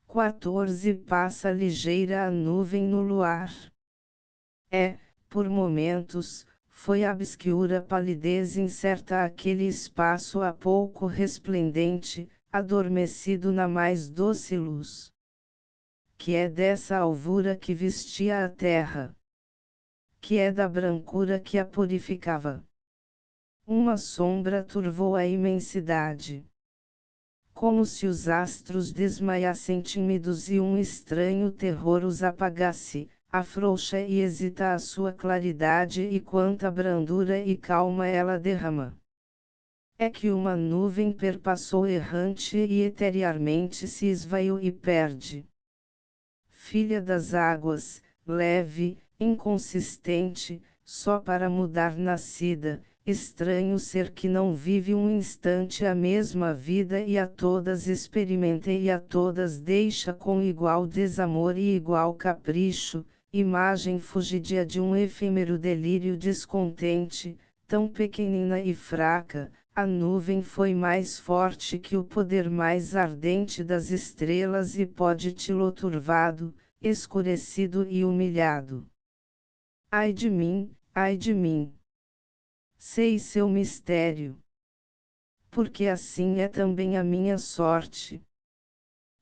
14 Passa ligeira a nuvem no luar. Por momentos, foi a obscura palidez incerta aquele espaço há pouco resplendente, adormecido na mais doce luz. Que é dessa alvura que vestia a terra? Que é da brancura que a purificava? Uma sombra turvou a imensidade. Como se os astros desmaiassem tímidos e um estranho terror os apagasse, afrouxa e hesita a sua claridade e quanta brandura e calma ela derrama. É que uma nuvem perpassou errante e eteriarmente se esvaiu e perde. Filha das águas, leve, inconsistente, só para mudar nascida, estranho ser que não vive um instante a mesma vida e a todas experimenta e a todas deixa com igual desamor e igual capricho, imagem fugidia de um efêmero delírio descontente, tão pequenina e fraca. A nuvem foi mais forte que o poder mais ardente das estrelas e pode-te-lo turvado, escurecido e humilhado. Ai de mim, ai de mim! Sei seu mistério. Porque assim é também a minha sorte.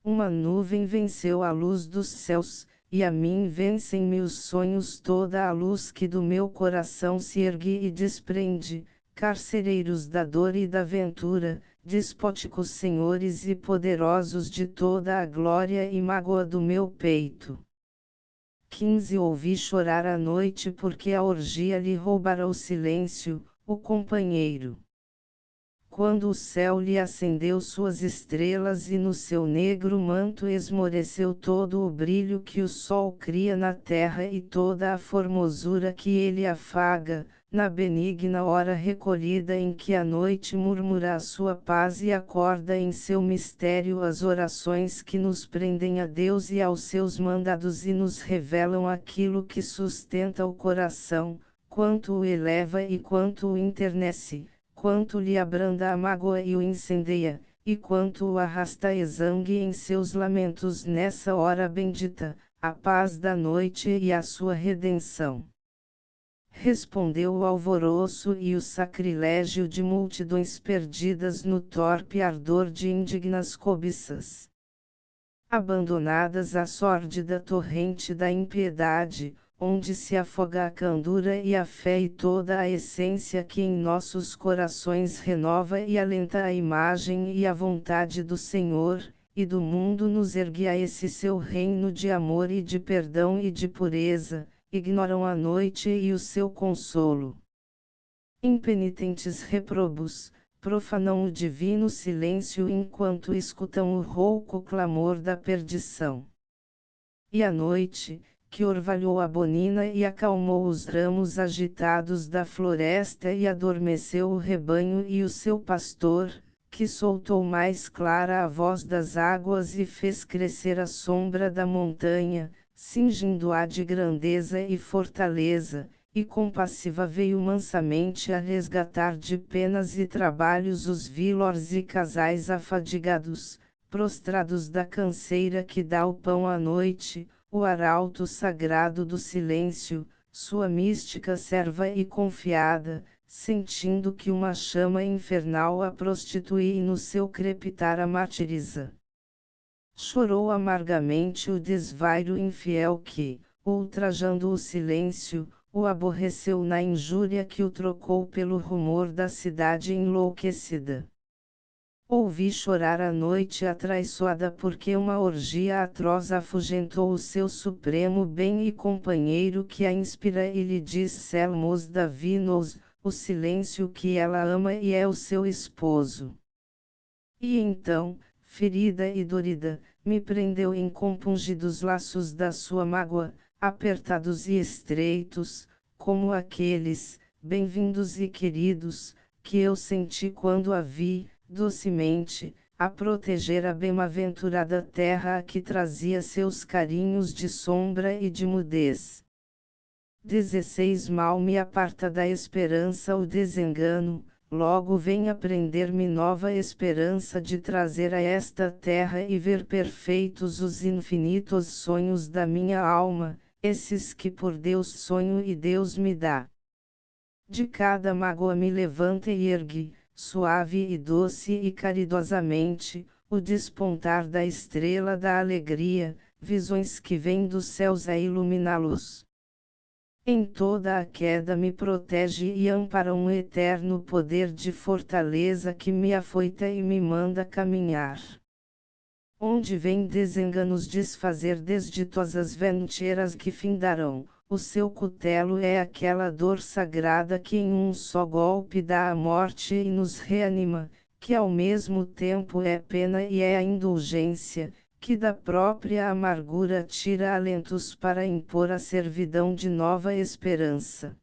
Uma nuvem venceu a luz dos céus, e a mim vencem meus sonhos toda a luz que do meu coração se ergue e desprende. Carcereiros da dor e da ventura, despóticos senhores e poderosos de toda a glória e mágoa do meu peito. 15 Ouvi chorar à noite porque a orgia lhe roubara o silêncio, o companheiro. Quando o céu lhe acendeu suas estrelas e no seu negro manto esmoreceu todo o brilho que o sol cria na terra e toda a formosura que ele afaga, na benigna hora recolhida em que a noite murmura a sua paz e acorda em seu mistério as orações que nos prendem a Deus e aos seus mandados e nos revelam aquilo que sustenta o coração, quanto o eleva e quanto o enternece, quanto lhe abranda a mágoa e o incendeia, e quanto o arrasta exangue em seus lamentos nessa hora bendita, a paz da noite e a sua redenção. Respondeu o alvoroço e o sacrilégio de multidões perdidas no torpe ardor de indignas cobiças. Abandonadas à sórdida torrente da impiedade, onde se afoga a candura e a fé e toda a essência que em nossos corações renova e alenta a imagem e a vontade do Senhor, e do mundo nos ergue a esse seu reino de amor e de perdão e de pureza, ignoram a noite e o seu consolo. Impenitentes reprobos, profanam o divino silêncio enquanto escutam o rouco clamor da perdição. E a noite, que orvalhou a bonina e acalmou os ramos agitados da floresta e adormeceu o rebanho e o seu pastor, que soltou mais clara a voz das águas e fez crescer a sombra da montanha, cingindo-a de grandeza e fortaleza, e compassiva veio mansamente a resgatar de penas e trabalhos os vilores e casais afadigados, prostrados da canseira que dá o pão à noite, o arauto sagrado do silêncio, sua mística serva e confiada, sentindo que uma chama infernal a prostitui e no seu crepitar a martiriza. Chorou amargamente o desvairo infiel que, ultrajando o silêncio, o aborreceu na injúria que o trocou pelo rumor da cidade enlouquecida. Ouvi chorar a noite atraiçoada porque uma orgia atroz afugentou o seu supremo bem e companheiro que a inspira e lhe diz Selmos Davinos, o silêncio que ela ama e é o seu esposo. E então, ferida e dorida, me prendeu em compungidos laços da sua mágoa, apertados e estreitos, como aqueles, bem-vindos e queridos, que eu senti quando a vi, docemente, a proteger a bem-aventurada terra a que trazia seus carinhos de sombra e de mudez. 16 Mal me aparta da esperança o desengano, logo venha prender-me nova esperança de trazer a esta terra e ver perfeitos os infinitos sonhos da minha alma, esses que por Deus sonho e Deus me dá. De cada mágoa me levanta e ergue, suave e doce e caridosamente, o despontar da estrela da alegria, visões que vêm dos céus a iluminá-los. Em toda a queda me protege e ampara um eterno poder de fortaleza que me afoita e me manda caminhar. Onde vem desenganos desfazer desditosas venturas que findarão, o seu cutelo é aquela dor sagrada que em um só golpe dá a morte e nos reanima, que ao mesmo tempo é pena e é a indulgência, que da própria amargura tira alentos para impor a servidão de nova esperança.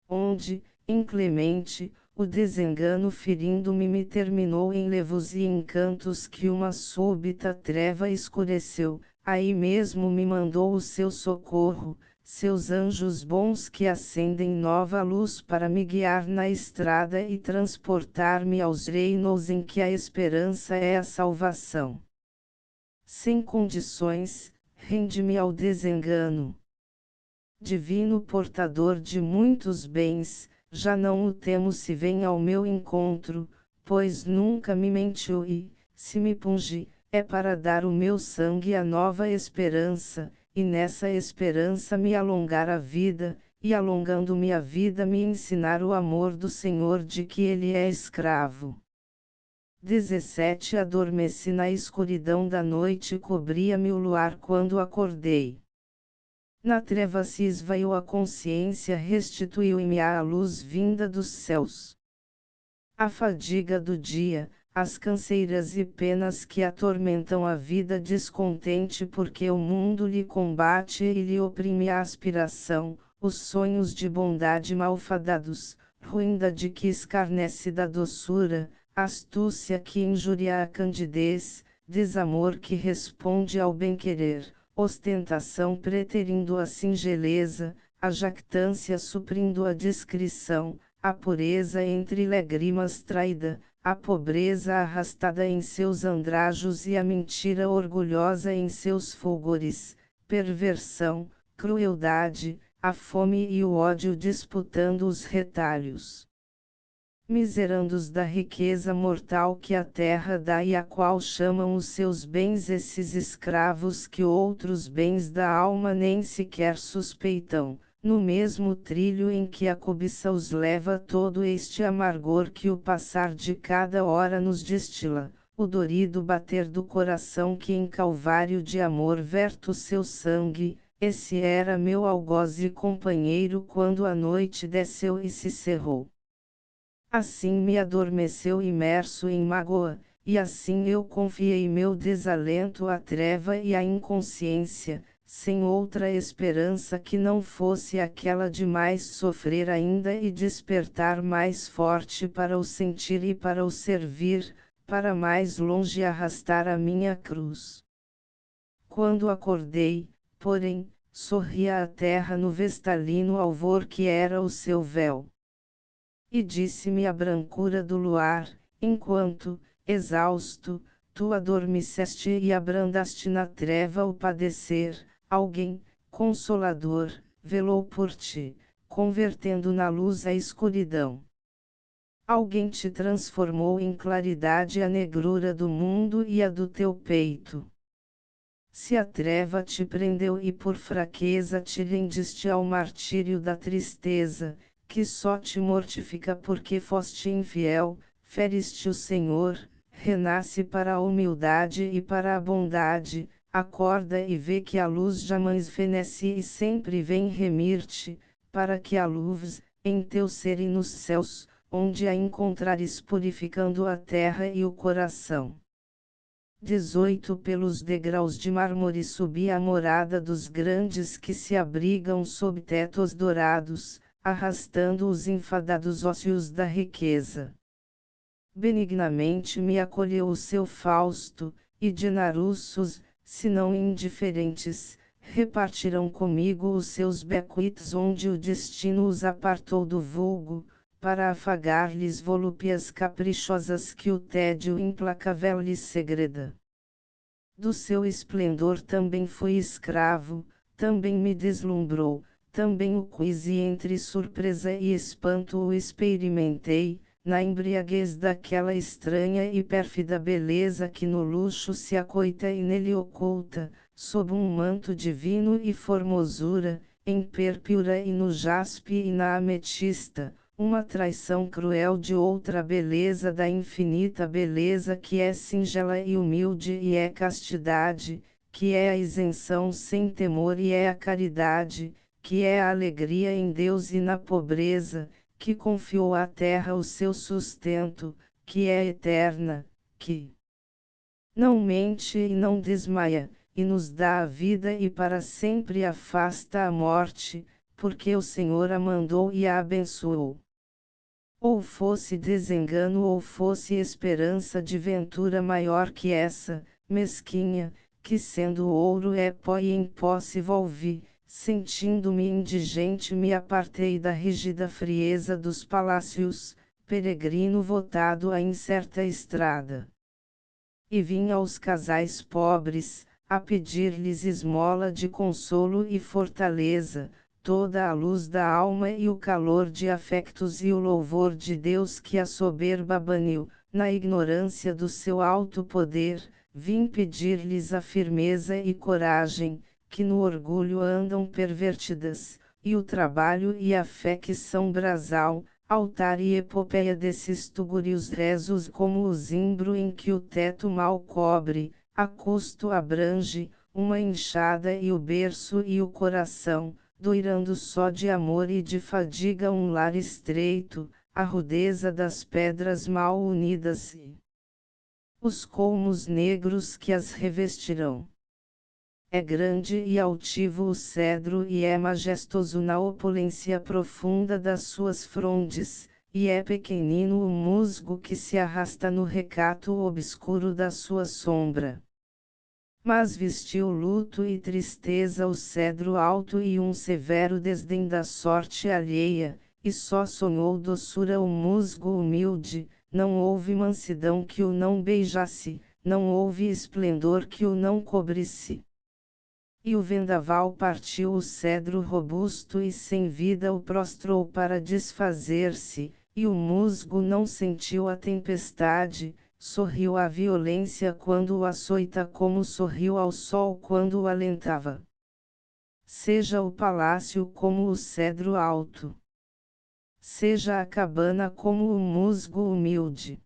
Onde, inclemente, o desengano ferindo-me me terminou em levos e encantos que uma súbita treva escureceu, aí mesmo me mandou o seu socorro, seus anjos bons que acendem nova luz para me guiar na estrada e transportar-me aos reinos em que a esperança é a salvação. Sem condições, rende-me ao desengano. Divino portador de muitos bens, já não o temo se vem ao meu encontro, pois nunca me mentiu e, se me punge, é para dar o meu sangue a nova esperança, e nessa esperança me alongar a vida, e alongando-me a vida me ensinar o amor do Senhor de que ele é escravo. 17 Adormeci na escuridão da noite e cobria-me o luar quando acordei. Na treva se esvaiu a consciência, restituiu-me a luz vinda dos céus. A fadiga do dia, as canseiras e penas que atormentam a vida descontente porque o mundo lhe combate e lhe oprime a aspiração, os sonhos de bondade malfadados, ruindade que escarnece da doçura, astúcia que injuria a candidez, desamor que responde ao bem-querer, ostentação preterindo a singeleza, a jactância suprindo a discrição, a pureza entre lágrimas traída, a pobreza arrastada em seus andrajos e a mentira orgulhosa em seus fulgores, perversão, crueldade, a fome e o ódio disputando os retalhos. Miserandos da riqueza mortal que a terra dá e a qual chamam os seus bens esses escravos que outros bens da alma nem sequer suspeitam, no mesmo trilho em que a cobiça os leva todo este amargor que o passar de cada hora nos destila, o dorido bater do coração que em calvário de amor verta o seu sangue, esse era meu algoz e companheiro quando a noite desceu e se cerrou. Assim me adormeceu imerso em mágoa, e assim eu confiei meu desalento à treva e à inconsciência, sem outra esperança que não fosse aquela de mais sofrer ainda e despertar mais forte para o sentir e para o servir, para mais longe arrastar a minha cruz. Quando acordei, porém, sorria a terra no vestalino alvor que era o seu véu. E disse-me a brancura do luar, enquanto, exausto, tu adormeceste e abrandaste na treva o padecer, alguém, consolador, velou por ti, convertendo na luz a escuridão. Alguém te transformou em claridade a negrura do mundo e a do teu peito. Se a treva te prendeu e por fraqueza te rendiste ao martírio da tristeza, que só te mortifica porque foste infiel, feriste o Senhor, renasce para a humildade e para a bondade, acorda e vê que a luz jamais fenece e sempre vem remir-te, para que a luz, em teu ser e nos céus, onde a encontrares purificando a terra e o coração. 18 Pelos degraus de mármore subi à morada dos grandes que se abrigam sob tetos dourados, arrastando os enfadados ócios da riqueza. Benignamente me acolheu o seu Fausto, e de naruços, se não indiferentes, repartirão comigo os seus bequits onde o destino os apartou do vulgo, para afagar-lhes volúpias caprichosas que o tédio implacável lhes segreda. Do seu esplendor também fui escravo, também me deslumbrou, também o quis e entre surpresa e espanto o experimentei, na embriaguez daquela estranha e pérfida beleza que no luxo se acoita e nele oculta, sob um manto divino e formosura, em pérpura e no jaspe e na ametista, uma traição cruel de outra beleza da infinita beleza que é singela e humilde e é castidade, que é a isenção sem temor e é a caridade, que é a alegria em Deus e na pobreza, que confiou à terra o seu sustento, que é eterna, que não mente e não desmaia, e nos dá a vida e para sempre afasta a morte, porque o Senhor a mandou e a abençoou. Ou fosse desengano ou fosse esperança de ventura maior que essa, mesquinha, que sendo ouro é pó e em pó se volve, sentindo-me indigente me apartei da rígida frieza dos palácios, peregrino votado à incerta estrada. E vim aos casais pobres, a pedir-lhes esmola de consolo e fortaleza, toda a luz da alma e o calor de afectos e o louvor de Deus que a soberba baniu, na ignorância do seu alto poder, vim pedir-lhes a firmeza e coragem, que no orgulho andam pervertidas, e o trabalho e a fé que são brasal, altar e epopeia desses tugurios rezos como o zimbro em que o teto mal cobre, a custo abrange, uma enxada e o berço e o coração, doirando só de amor e de fadiga um lar estreito, a rudeza das pedras mal unidas e os colmos negros que as revestirão. É grande e altivo o cedro e é majestoso na opulência profunda das suas frondes, e é pequenino o musgo que se arrasta no recato obscuro da sua sombra. Mas vestiu luto e tristeza o cedro alto e um severo desdém da sorte alheia, e só sonhou doçura o musgo humilde, não houve mansidão que o não beijasse, não houve esplendor que o não cobrisse. E o vendaval partiu o cedro robusto e sem vida o prostrou para desfazer-se, e o musgo não sentiu a tempestade, sorriu à violência quando o açoita como sorriu ao sol quando o alentava. Seja o palácio como o cedro alto. Seja a cabana como o musgo humilde.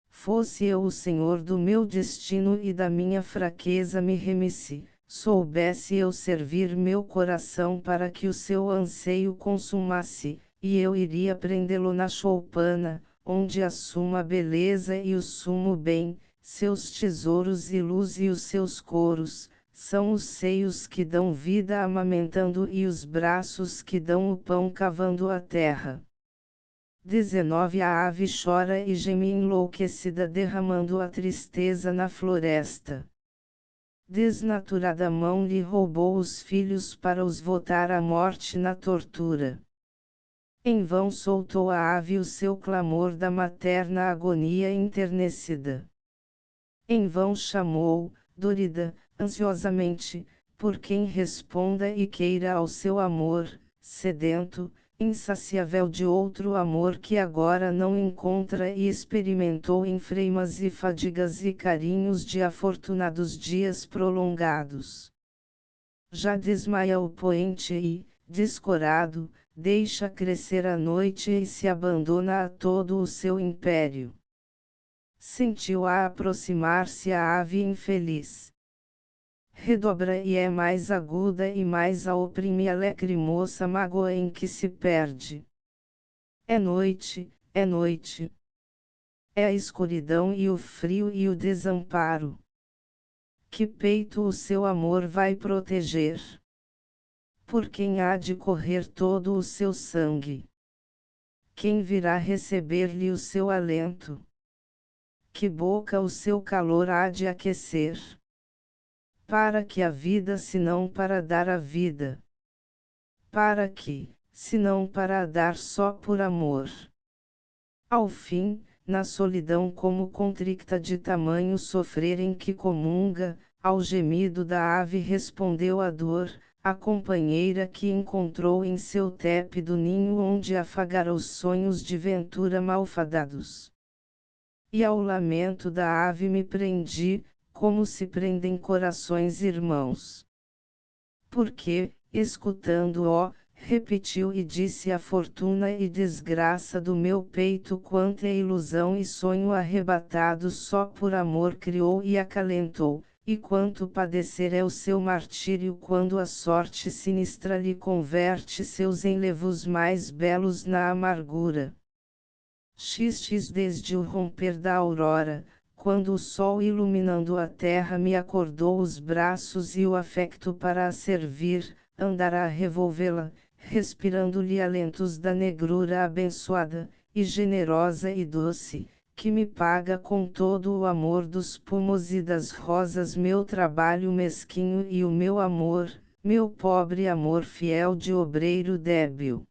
Fosse eu o senhor do meu destino e da minha fraqueza me remisse, soubesse eu servir meu coração para que o seu anseio consumasse, e eu iria prendê-lo na choupana, onde a suma beleza e o sumo bem, seus tesouros e luz e os seus coros, são os seios que dão vida amamentando e os braços que dão o pão cavando a terra. 19 A ave chora e geme enlouquecida derramando a tristeza na floresta. Desnaturada mão lhe roubou os filhos para os votar à morte na tortura. Em vão soltou a ave o seu clamor da materna agonia enternecida. Em vão chamou, dorida, ansiosamente, por quem responda e queira ao seu amor, sedento, insaciável de outro amor que agora não encontra e experimentou em freimas e fadigas e carinhos de afortunados dias prolongados. Já desmaia o poente e, descorado, deixa crescer a noite e se abandona a todo o seu império. Sentiu-a aproximar-se a ave infeliz. Redobra e é mais aguda e mais a oprime a lacrimosa mágoa em que se perde. É noite, é noite. É a escuridão e o frio e o desamparo. Que peito o seu amor vai proteger? Por quem há de correr todo o seu sangue? Quem virá receber-lhe o seu alento? Que boca o seu calor há de aquecer? Para que a vida senão para dar a vida? Para que, senão para a dar só por amor? Ao fim, na solidão como contricta de tamanho sofrer em que comunga, ao gemido da ave respondeu a dor, a companheira que encontrou em seu tépido ninho onde afagara os sonhos de ventura malfadados. E ao lamento da ave me prendi, como se prendem corações irmãos. Porque, escutando-o, repetiu e disse a fortuna e desgraça do meu peito quanta ilusão e sonho arrebatado só por amor criou e acalentou, e quanto padecer é o seu martírio quando a sorte sinistra lhe converte seus enlevos mais belos na amargura. XX Desde o romper da aurora, quando o sol iluminando a terra me acordou os braços e o afecto para a servir, andará a revolvê-la, respirando-lhe alentos da negrura abençoada, e generosa e doce, que me paga com todo o amor dos pomos e das rosas meu trabalho mesquinho e o meu amor, meu pobre amor fiel de obreiro débil.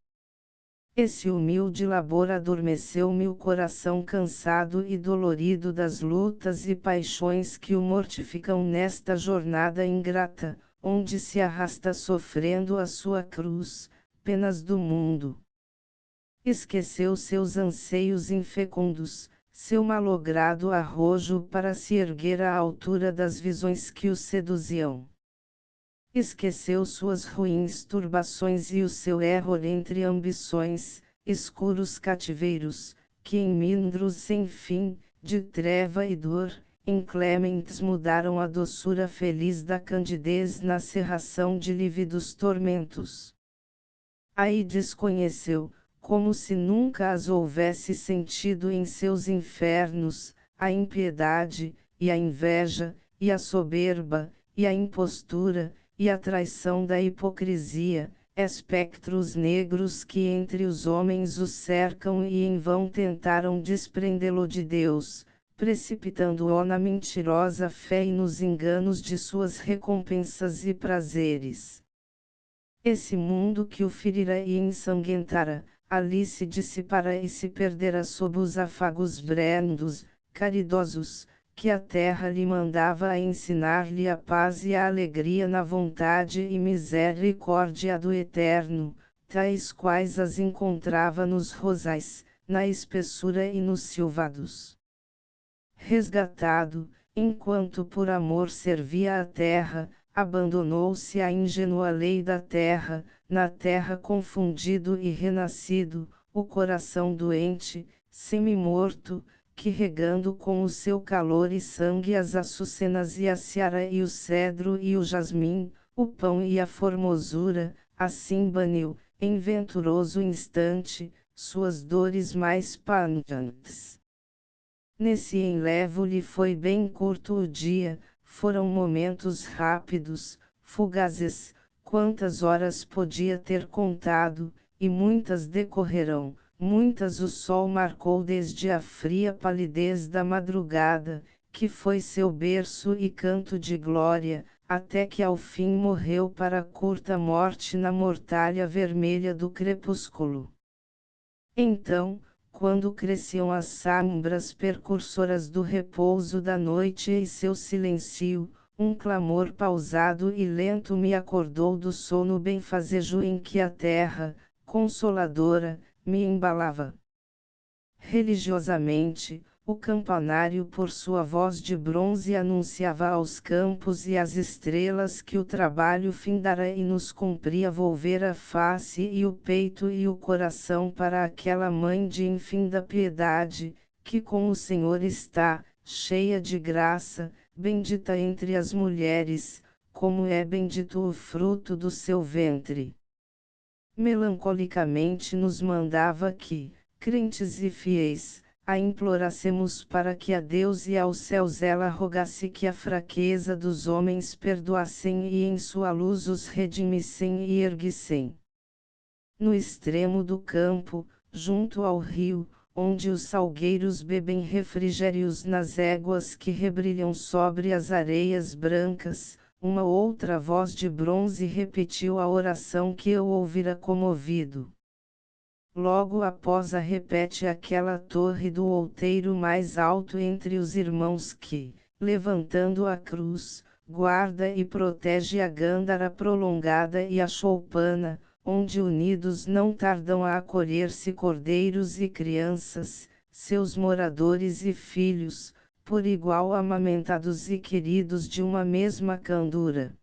Esse humilde labor adormeceu-me o coração cansado e dolorido das lutas e paixões que o mortificam nesta jornada ingrata, onde se arrasta sofrendo a sua cruz, penas do mundo. Esqueceu seus anseios infecundos, seu malogrado arrojo para se erguer à altura das visões que o seduziam. Esqueceu suas ruins turbações e o seu erro entre ambições, escuros cativeiros, que em mindros sem fim, de treva e dor, inclementes mudaram a doçura feliz da candidez na cerração de lívidos tormentos. Aí desconheceu, como se nunca as houvesse sentido em seus infernos, a impiedade, e a inveja, e a soberba, e a impostura, e a traição da hipocrisia, espectros negros que entre os homens o cercam e em vão tentaram desprendê-lo de Deus, precipitando-o na mentirosa fé e nos enganos de suas recompensas e prazeres. Esse mundo que o ferira e ensanguentara, ali se dissipara e se perdera sob os afagos brandos, caridosos, que a terra lhe mandava a ensinar-lhe a paz e a alegria na vontade e misericórdia do Eterno, tais quais as encontrava nos rosais, na espessura e nos silvados. Resgatado, enquanto por amor servia a terra, abandonou-se à ingênua lei da terra, na terra confundido e renascido, o coração doente, semi-morto, que regando com o seu calor e sangue as açucenas e a seara e o cedro e o jasmim, o pão e a formosura, assim baniu, em venturoso instante, suas dores mais panjantes. Nesse enlevo lhe foi bem curto o dia, foram momentos rápidos, fugazes, quantas horas podia ter contado, e muitas decorrerão. Muitas o sol marcou desde a fria palidez da madrugada, que foi seu berço e canto de glória, até que ao fim morreu para curta morte na mortalha vermelha do crepúsculo. Então, quando cresciam as sombras precursoras do repouso da noite e seu silêncio, um clamor pausado e lento me acordou do sono benfazejo em que a terra, consoladora, me embalava. Religiosamente, o campanário por sua voz de bronze anunciava aos campos e às estrelas que o trabalho findara e nos cumpria volver a face e o peito e o coração para aquela mãe de infinda piedade, que com o Senhor está, cheia de graça, bendita entre as mulheres, como é bendito o fruto do seu ventre. Melancolicamente nos mandava que, crentes e fiéis, a implorássemos para que a Deus e aos céus ela rogasse que a fraqueza dos homens perdoassem e em sua luz os redimissem e erguissem. No extremo do campo, junto ao rio, onde os salgueiros bebem refrigérios nas éguas que rebrilham sobre as areias brancas, uma outra voz de bronze repetiu a oração que eu ouvira comovido. Logo após a repete aquela torre do outeiro mais alto entre os irmãos que, levantando a cruz, guarda e protege a Gândara prolongada e a choupana, onde unidos não tardam a acolher-se cordeiros e crianças, seus moradores e filhos, por igual amamentados e queridos de uma mesma candura.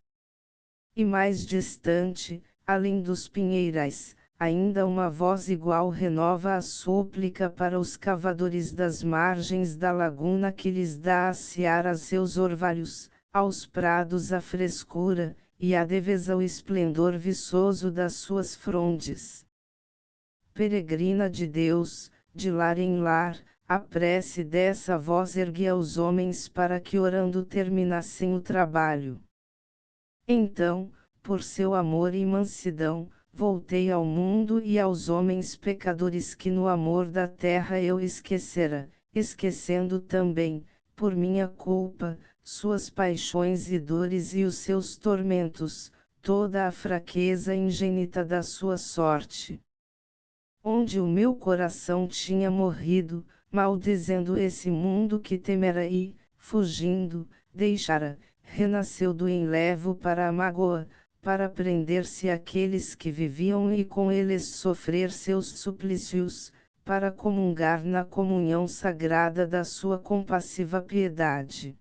E mais distante, além dos pinheirais, ainda uma voz igual renova a súplica para os cavadores das margens da laguna que lhes dá a seara seus orvalhos, aos prados a frescura, e à devesa o esplendor viçoso das suas frondes. Peregrina de Deus, de lar em lar, a prece dessa voz erguia os homens para que orando terminassem o trabalho. Então, por seu amor e mansidão, voltei ao mundo e aos homens pecadores que no amor da terra eu esquecera, esquecendo também, por minha culpa, suas paixões e dores e os seus tormentos, toda a fraqueza ingênita da sua sorte. Onde o meu coração tinha morrido, maldizendo esse mundo que temera e, fugindo, deixara, renasceu do enlevo para a mágoa, para prender-se àqueles que viviam e com eles sofrer seus suplícios, para comungar na comunhão sagrada da sua compassiva piedade.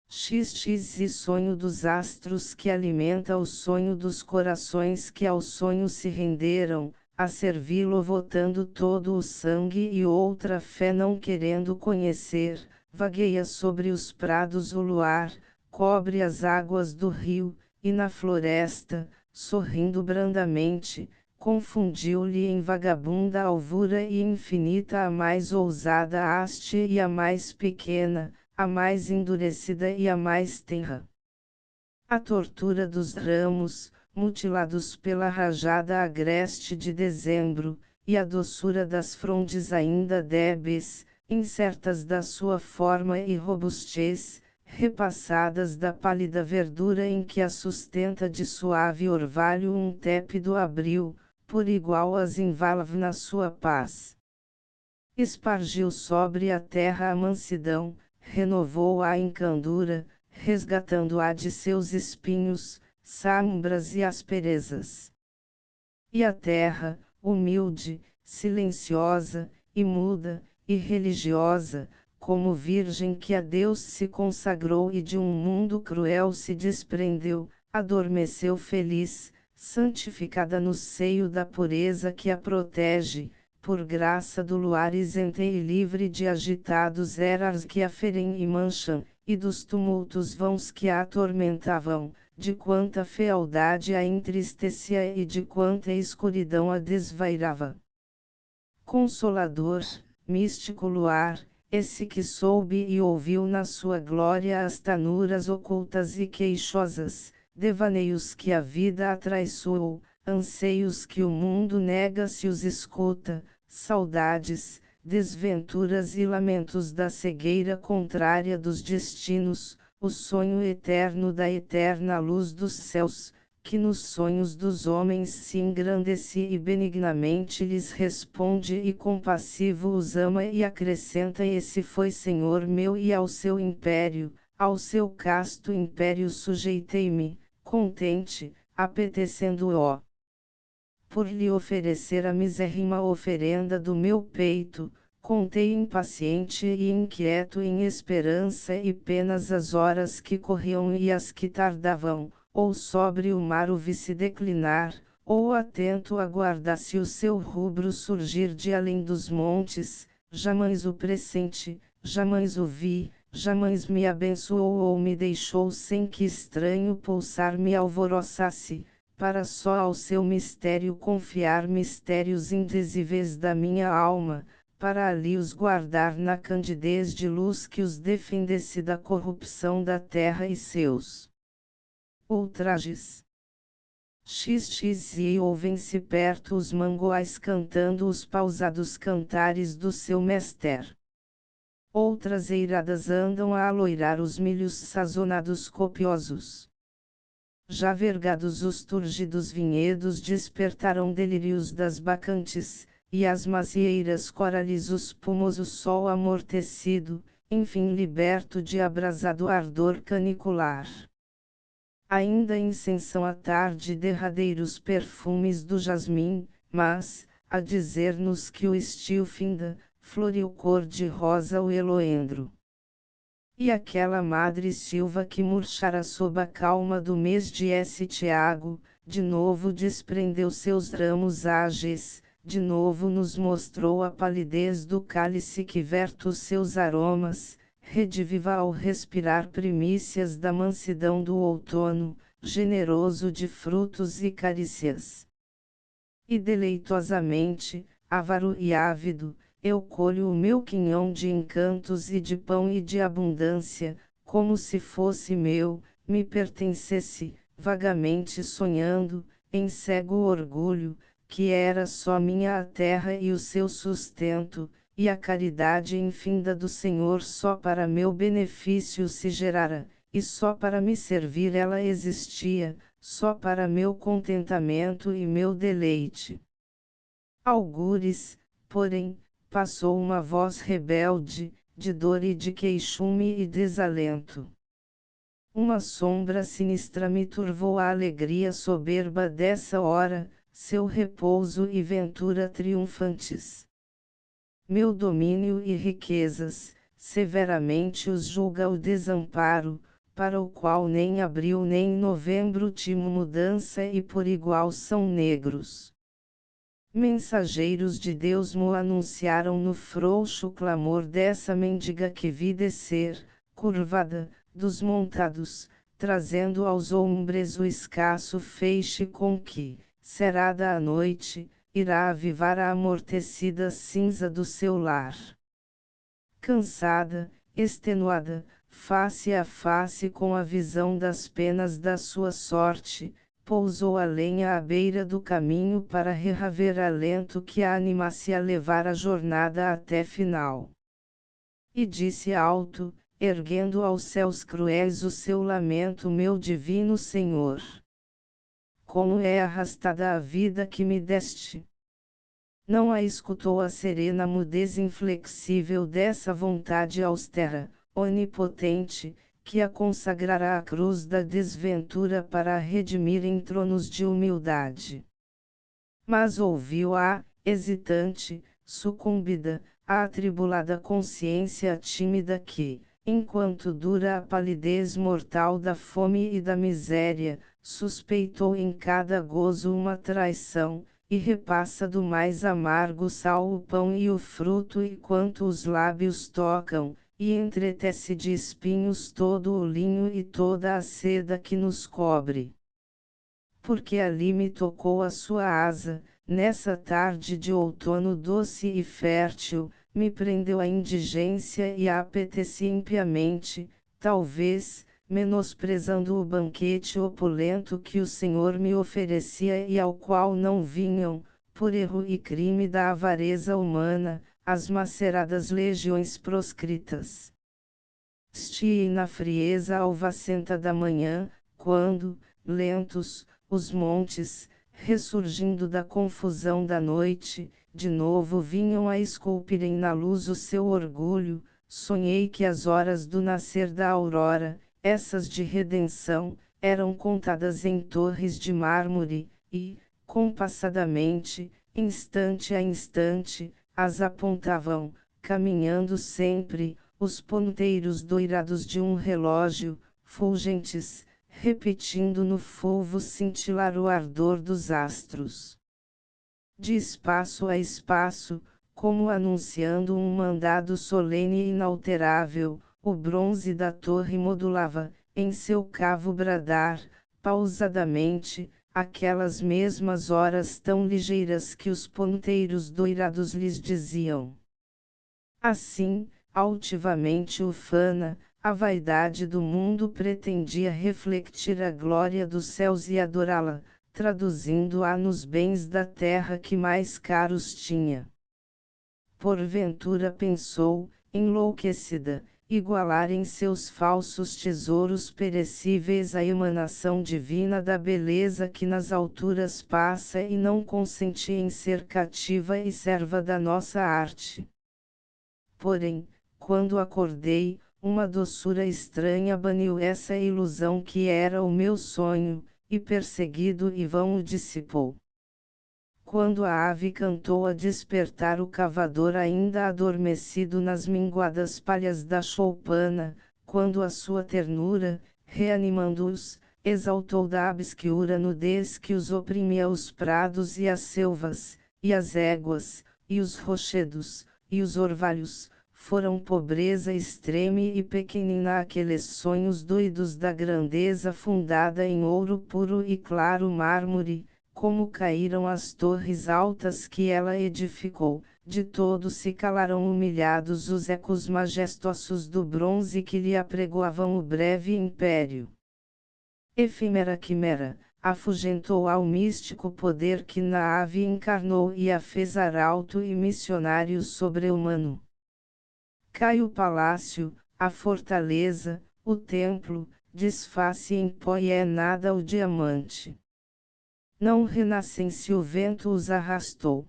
XX e sonho dos astros que alimenta o sonho dos corações que ao sonho se renderam, a servi-lo votando todo o sangue e outra fé não querendo conhecer, vagueia sobre os prados o luar, cobre as águas do rio, e na floresta, sorrindo brandamente, confundiu-lhe em vagabunda alvura e infinita a mais ousada haste e a mais pequena, a mais endurecida e a mais tenra. A tortura dos ramos, mutilados pela rajada agreste de dezembro, e a doçura das frondes ainda débeis, incertas da sua forma e robustez, repassadas da pálida verdura em que a sustenta de suave orvalho um tépido abril, por igual as envolve na sua paz. Espargiu sobre a terra a mansidão, renovou-a em candura, resgatando-a de seus espinhos, sombras e asperezas. E a terra, humilde, silenciosa, e muda, e religiosa, como virgem que a Deus se consagrou e de um mundo cruel se desprendeu, adormeceu feliz, santificada no seio da pureza que a protege, por graça do luar isenta e livre de agitados eras que a ferem e mancham, e dos tumultos vãos que a atormentavam, de quanta fealdade a entristecia e de quanta escuridão a desvairava. Consolador, místico luar, esse que soube e ouviu na sua glória as tanuras ocultas e queixosas, devaneios que a vida atraiçoou, anseios que o mundo nega se os escuta, saudades, desventuras e lamentos da cegueira contrária dos destinos, o sonho eterno da eterna luz dos céus, que nos sonhos dos homens se engrandece e benignamente lhes responde e compassivo os ama e acrescenta: esse foi Senhor meu e ao seu império, ao seu casto império sujeitei-me, contente, apetecendo-o. por lhe oferecer a misérrima oferenda do meu peito, contei impaciente e inquieto em esperança e penas as horas que corriam e as que tardavam, ou sobre o mar o vi-se declinar, ou atento aguardasse o seu rubro surgir de além dos montes, jamais o pressenti, jamais o vi, jamais me abençoou ou me deixou sem que estranho pulsar me alvoroçasse, para só ao seu mistério confiar mistérios indizíveis da minha alma, para ali os guardar na candidez de luz que os defendesse da corrupção da terra e seus ultrajes. E ouvem-se perto os manguais cantando os pausados cantares do seu mestre. Outras eiradas andam a aloirar os milhos sazonados copiosos. Já vergados os túrgidos vinhedos despertaram delírios das bacantes, e as macieiras corales os pomos o sol amortecido, enfim liberto de abrasado ardor canicular. Ainda incensam à tarde derradeiros perfumes do jasmim, mas, a dizer-nos que o estio finda, floriu cor-de-rosa o eloendro. E aquela madre silva que murchara sob a calma do mês de Tiago, de novo desprendeu seus ramos ágeis, de novo nos mostrou a palidez do cálice que verte os seus aromas, rediviva ao respirar primícias da mansidão do outono, generoso de frutos e carícias. E deleitosamente, avaro e ávido, eu colho o meu quinhão de encantos e de pão e de abundância, como se fosse meu, me pertencesse, vagamente sonhando, em cego orgulho, que era só minha a terra e o seu sustento, e a caridade infinda do Senhor só para meu benefício se gerara, e só para me servir ela existia, só para meu contentamento e meu deleite. Algures, porém, passou uma voz rebelde, de dor e de queixume e desalento. Uma sombra sinistra me turvou a alegria soberba dessa hora, seu repouso e ventura triunfantes. Meu domínio e riquezas, severamente os julga o desamparo, para o qual nem abril nem novembro timo mudança e por igual são negros. Mensageiros de Deus mo anunciaram no frouxo clamor dessa mendiga que vi descer, curvada, dos montados, trazendo aos ombros o escasso feixe com que, cerrada a noite, irá avivar a amortecida cinza do seu lar. Cansada, extenuada, face a face com a visão das penas da sua sorte, pousou a lenha à beira do caminho para rehaver alento que a animasse a levar a jornada até final. E disse alto, erguendo aos céus cruéis o seu lamento: meu divino Senhor! Como é arrastada a vida que me deste! Não a escutou a serena mudez inflexível dessa vontade austera, onipotente, que a consagrará à cruz da desventura para a redimir em tronos de humildade. Mas ouviu-a, hesitante, sucumbida, a atribulada consciência tímida que, enquanto dura a palidez mortal da fome e da miséria, suspeitou em cada gozo uma traição, e repassa do mais amargo sal o pão e o fruto e quanto os lábios tocam, e entretece de espinhos todo o linho e toda a seda que nos cobre. Porque ali me tocou a sua asa, nessa tarde de outono doce e fértil, me prendeu a indigência e a apeteci impiamente, talvez, menosprezando o banquete opulento que o Senhor me oferecia e ao qual não vinham, por erro e crime da avareza humana, as maceradas legiões proscritas. Estive na frieza alvacenta da manhã, quando, lentos, os montes, ressurgindo da confusão da noite, de novo vinham a esculpirem na luz o seu orgulho. Sonhei que as horas do nascer da aurora, essas de redenção, eram contadas em torres de mármore, e, compassadamente, instante a instante, as apontavam, caminhando sempre, os ponteiros doirados de um relógio, fulgentes, repetindo no fulvo cintilar o ardor dos astros. De espaço a espaço, como anunciando um mandado solene e inalterável, o bronze da torre modulava, em seu cavo bradar, pausadamente, aquelas mesmas horas tão ligeiras que os ponteiros doirados lhes diziam. Assim, altivamente ufana, a vaidade do mundo pretendia refletir a glória dos céus e adorá-la, traduzindo-a nos bens da terra que mais caros tinha. Porventura pensou, enlouquecida, igualar em seus falsos tesouros perecíveis a emanação divina da beleza que nas alturas passa e não consentir em ser cativa e serva da nossa arte. Porém, quando acordei, uma doçura estranha baniu essa ilusão que era o meu sonho, e perseguido e vão o dissipou. Quando a ave cantou a despertar o cavador ainda adormecido nas minguadas palhas da choupana, quando a sua ternura, reanimando-os, exaltou da obscura nudez que os oprimia os prados e as selvas, e as éguas, e os rochedos, e os orvalhos, foram pobreza extrema e pequenina aqueles sonhos doidos da grandeza fundada em ouro puro e claro mármore, como caíram as torres altas que ela edificou, de todo se calaram humilhados os ecos majestosos do bronze que lhe apregoavam o breve império. Efímera quimera, afugentou ao místico poder que na ave encarnou e a fez arauto e missionário sobre-humano. Cai o palácio, a fortaleza, o templo, desfaz-se em pó e é nada o diamante. Não renascem se o vento os arrastou.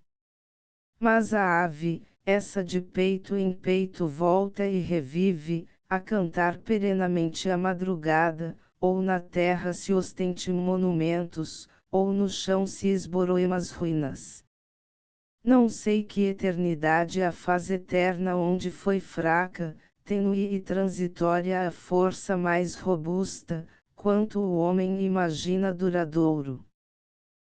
Mas a ave, essa de peito em peito volta e revive, a cantar perenamente a madrugada, ou na terra se ostente monumentos, ou no chão se esboroem as ruínas. Não sei que eternidade a faz eterna onde foi fraca, tênue e transitória a força mais robusta, quanto o homem imagina duradouro.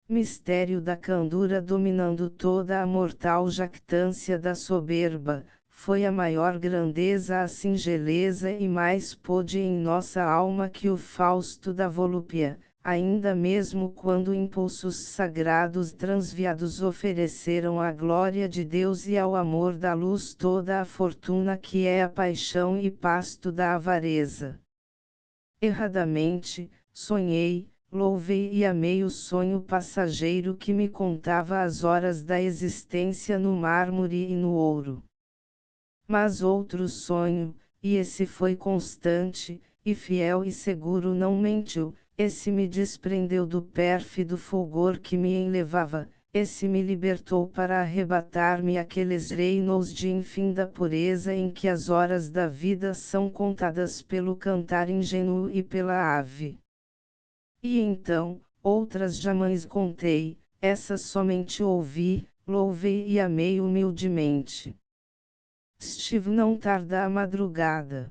Mistério da candura dominando toda a mortal jactância da soberba, foi a maior grandeza a singeleza e mais pôde em nossa alma que o fausto da volúpia, ainda mesmo quando impulsos sagrados transviados ofereceram à glória de Deus e ao amor da luz toda a fortuna que é a paixão e pasto da avareza. Erradamente, sonhei, louvei e amei o sonho passageiro que me contava as horas da existência no mármore e no ouro. Mas outro sonho, e esse foi constante, e fiel e seguro não mentiu, esse me desprendeu do pérfido fulgor que me enlevava, esse me libertou para arrebatar-me aqueles reinos de infinda pureza em que as horas da vida são contadas pelo cantar ingênuo e pela ave. E então, outras jamais contei, essas somente ouvi, louvei e amei humildemente. Estive não tarda a madrugada.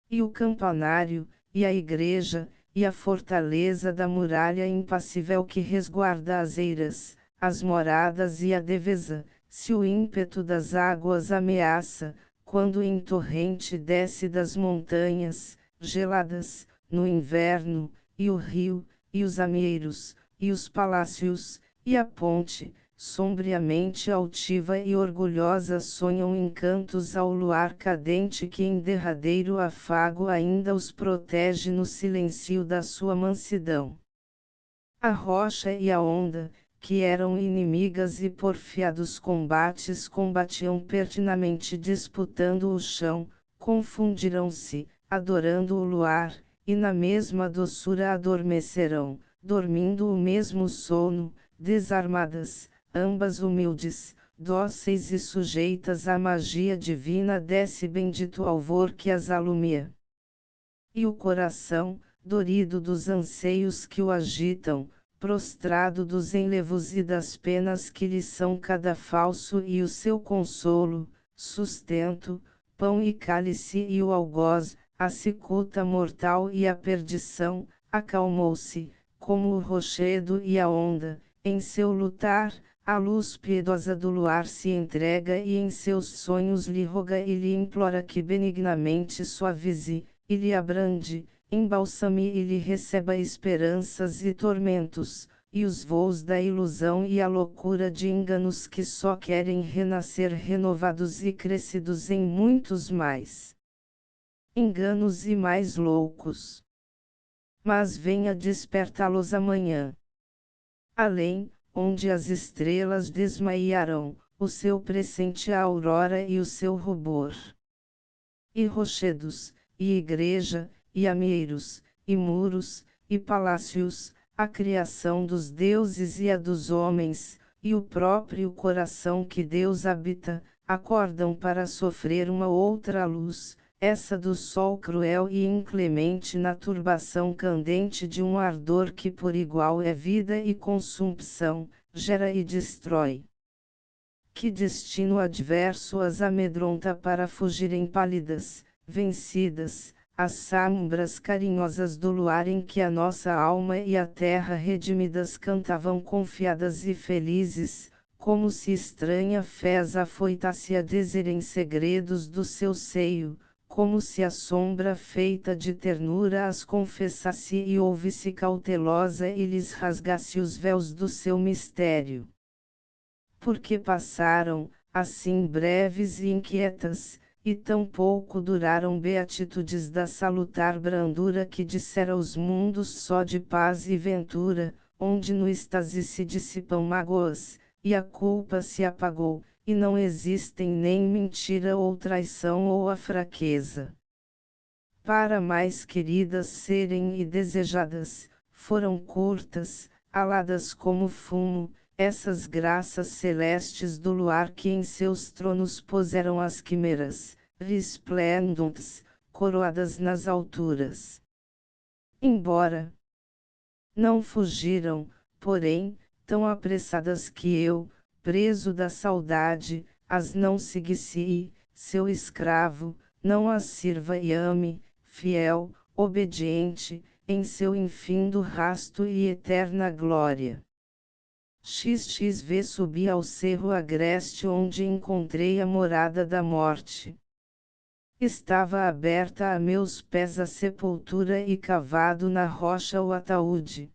E o campanário, e a igreja, e a fortaleza da muralha impassível que resguarda as eiras, as moradas e a devesa, se o ímpeto das águas ameaça, quando em torrente desce das montanhas, geladas, no inverno, e o rio, e os ameiros, e os palácios, e a ponte, sombriamente altiva e orgulhosa sonham encantos ao luar cadente que em derradeiro afago ainda os protege no silêncio da sua mansidão. A rocha e a onda, que eram inimigas e porfiados combates combatiam pertinamente disputando o chão, confundirão-se, adorando o luar, e na mesma doçura adormecerão, dormindo o mesmo sono, desarmadas, ambas humildes, dóceis e sujeitas à magia divina desse bendito alvor que as alumia. E o coração, dorido dos anseios que o agitam, prostrado dos enlevos e das penas que lhe são cada falso e o seu consolo, sustento, pão e cálice e o algoz, a cicuta mortal e a perdição, acalmou-se, como o rochedo e a onda, em seu lutar, a luz piedosa do luar se entrega e em seus sonhos lhe roga e lhe implora que benignamente suavize, e lhe abrande, embalsame e lhe receba esperanças e tormentos, e os voos da ilusão e a loucura de enganos que só querem renascer renovados e crescidos em muitos mais enganos e mais loucos. Mas venha despertá-los amanhã. Além, onde as estrelas desmaiarão, o seu presente a aurora e o seu rubor. E rochedos, e igreja, e ameiros, e muros, e palácios, a criação dos deuses e a dos homens, e o próprio coração que Deus habita, acordam para sofrer uma outra luz, essa do sol cruel e inclemente na turbação candente de um ardor que por igual é vida e consumpção, gera e destrói. Que destino adverso as amedronta para fugirem pálidas, vencidas, às sombras carinhosas do luar em que a nossa alma e a terra redimidas cantavam confiadas e felizes, como se estranha fé as afoitasse a dizerem segredos do seu seio, como se a sombra feita de ternura as confessasse e ouvisse cautelosa e lhes rasgasse os véus do seu mistério. Porque passaram, assim breves e inquietas, e tão pouco duraram beatitudes da salutar brandura que dissera os mundos só de paz e ventura, onde no êxtase se dissipam mágoas, e a culpa se apagou, e não existem nem mentira ou traição ou a fraqueza. Para mais queridas serem e desejadas, foram curtas, aladas como fumo, essas graças celestes do luar que em seus tronos puseram as quimeras, resplendentes, coroadas nas alturas. Embora não fugiram, porém, tão apressadas que eu, preso da saudade, as não seguisse e, seu escravo, não as sirva e ame, fiel, obediente, em seu infindo rasto e eterna glória. XXV subi ao cerro agreste onde encontrei a morada da morte. Estava aberta a meus pés a sepultura e cavado na rocha o ataúde.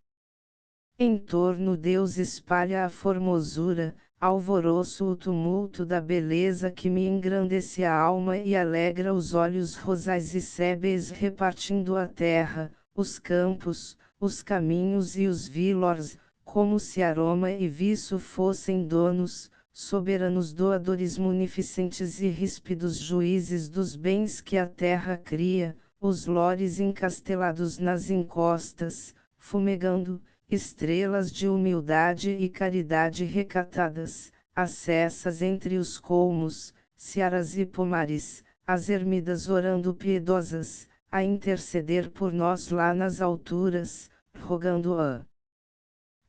Em torno Deus espalha a formosura, alvoroço o tumulto da beleza que me engrandece a alma e alegra os olhos rosais e sébes repartindo a terra, os campos, os caminhos e os vilors, como se aroma e viço fossem donos, soberanos doadores munificentes e ríspidos juízes dos bens que a terra cria, os lores encastelados nas encostas, fumegando, estrelas de humildade e caridade recatadas, acessas entre os colmos, searas e pomares, as ermidas orando piedosas, a interceder por nós lá nas alturas, rogando a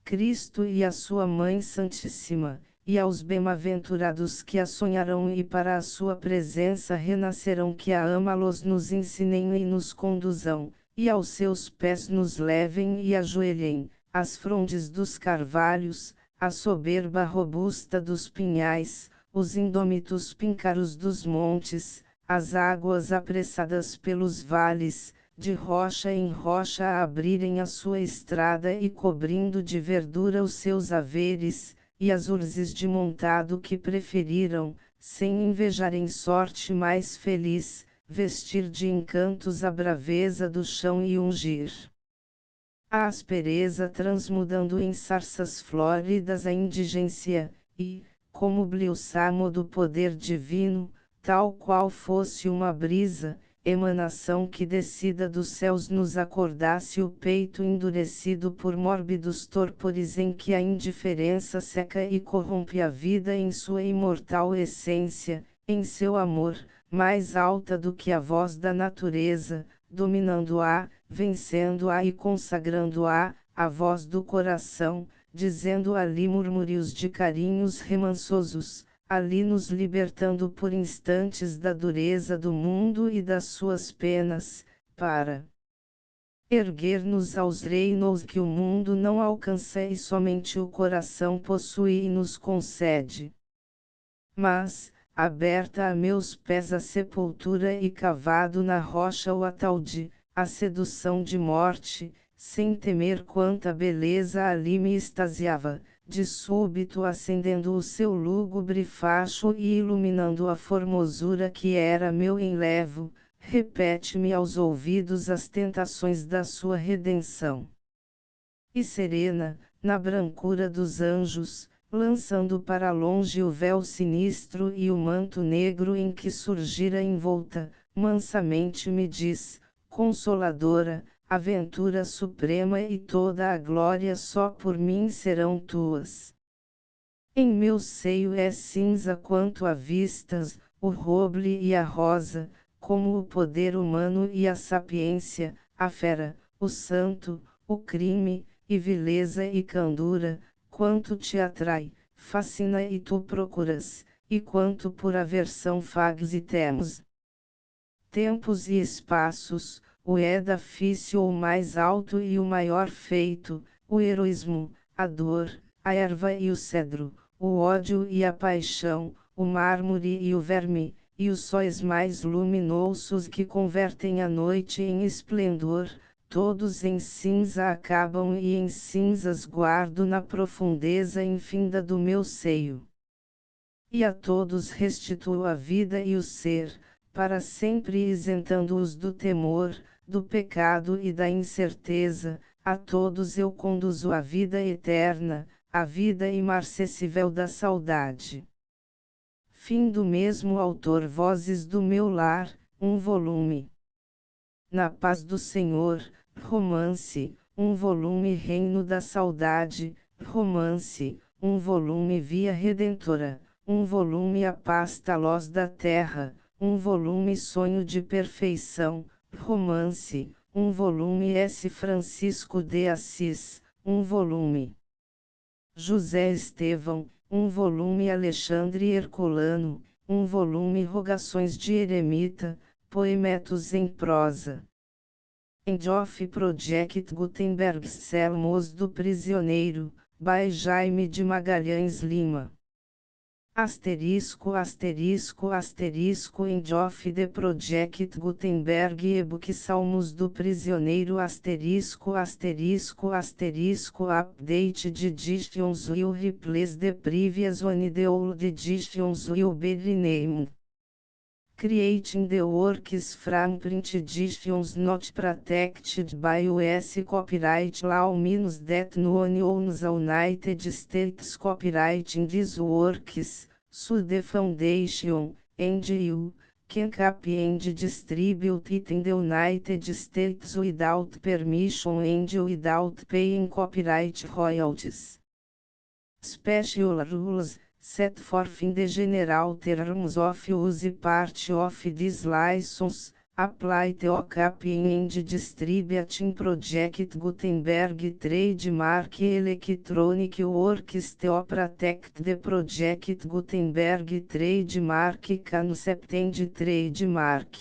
Cristo e a sua Mãe Santíssima, e aos bem-aventurados que a sonharão e para a sua presença renascerão que a ama-los nos ensinem e nos conduzam, e aos seus pés nos levem e ajoelhem, as frondes dos carvalhos, a soberba robusta dos pinhais, os indômitos píncaros dos montes, as águas apressadas pelos vales, de rocha em rocha a abrirem a sua estrada e cobrindo de verdura os seus haveres, e as urzes de montado que preferiram, sem invejarem sorte mais feliz, vestir de encantos a braveza do chão e ungir a aspereza transmudando em sarças flóridas a indigência, e, como bliuçamo do poder divino, tal qual fosse uma brisa, emanação que descida dos céus nos acordasse o peito endurecido por mórbidos torpores em que a indiferença seca e corrompe a vida em sua imortal essência, em seu amor, mais alta do que a voz da natureza, dominando-a, vencendo-a e consagrando-a, a voz do coração, dizendo ali murmúrios de carinhos remansosos, ali nos libertando por instantes da dureza do mundo e das suas penas, para erguer-nos aos reinos que o mundo não alcança e somente o coração possui e nos concede. Mas, aberta a meus pés a sepultura e cavado na rocha o atalde, a sedução de morte, sem temer quanta beleza ali me extasiava, de súbito acendendo o seu lúgubre facho e iluminando a formosura que era meu enlevo, repete-me aos ouvidos as tentações da sua redenção. E serena, na brancura dos anjos, lançando para longe o véu sinistro e o manto negro em que surgira envolta, mansamente me diz, Consoladora, a ventura suprema e toda a glória só por mim serão tuas. Em meu seio é cinza quanto a vistas, o roble e a rosa, como o poder humano e a sapiência, a fera, o santo, o crime, e vileza e candura, quanto te atrai, fascina e tu procuras, e quanto por aversão fags e temos. Tempos e espaços, o edifício o mais alto e o maior feito, o heroísmo, a dor, a erva e o cedro, o ódio e a paixão, o mármore e o verme, e os sóis mais luminosos que convertem a noite em esplendor, todos em cinza acabam e em cinzas guardo na profundeza infinda do meu seio. E a todos restituo a vida e o ser, para sempre isentando-os do temor, do pecado e da incerteza, a todos eu conduzo a vida eterna, a vida imarcessível da saudade. Fim do mesmo autor. Vozes do meu lar, um volume. Na paz do Senhor, romance, um volume. Reino da saudade, romance, um volume. Via Redentora, um volume. A pasta Lós da Terra, um volume. Sonho de Perfeição, romance, um volume. S. Francisco de Assis, um volume. José Estevão, um volume. Alexandre Herculano, um volume. Rogações de Eremita, poemetos em prosa. End of Project Gutenberg. Selmos do Prisioneiro, by Jaime de Magalhães Lima. Asterisco asterisco asterisco. End of the Project Gutenberg ebook. Salmos do Prisioneiro asterisco asterisco asterisco. Update de editions will replace the previous one. The old editions will be renamed. Creating the works from print editions not protected by US copyright law means that no one owns a United States copyright in these works, so the foundation, and you, can copy and distribute it in the United States without permission and without paying copyright royalties. Special rules set forth in the general terms of use part of this license, apply to copying and distributing Project Gutenberg trademark electronic works to protect the Project Gutenberg trademark concept and trademark.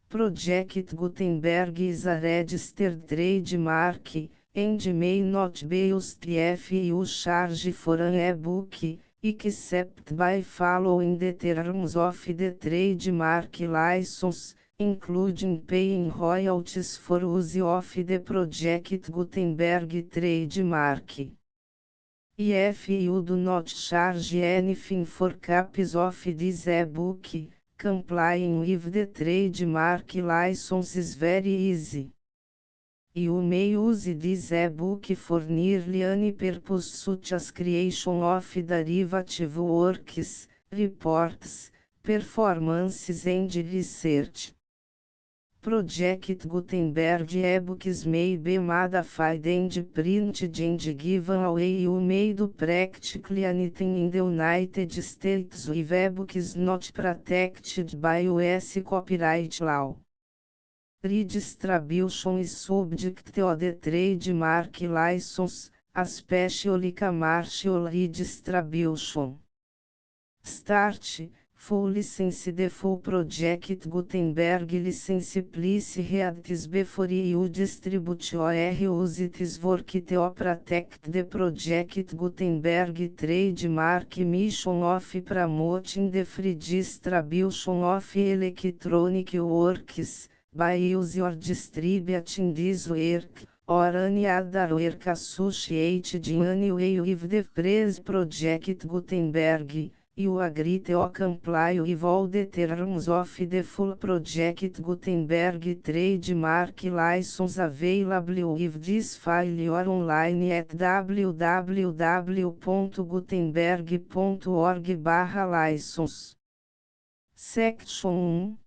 Project Gutenberg is a registered trademark, and may not be used if you charge for an e-book, except by following the terms of the trademark license, including paying royalties for use of the Project Gutenberg trademark. If you do not charge anything for copies of this e-book, complying with the trademark license is very easy. You may use this e-book for nearly any purpose such as creation of derivative works, reports, performances and research. Project Gutenberg e-books may be modified and printed and given away. You may do practically anything in the United States with e-books not protected by US copyright law. Redistribution is subject to the trademark license, especially commercial redistribution. Start, full license. The full project Gutenberg license please read this before you distribute or use this work to protect the project Gutenberg trademark mission of promoting the free distribution of electronic works, by use or distributing this work, or any other work associated in any way with the phrase project Gutenberg. You agree to comply with all the terms of the full project Gutenberg trademark license available with this file or online at www.gutenberg.org/license. Section 1.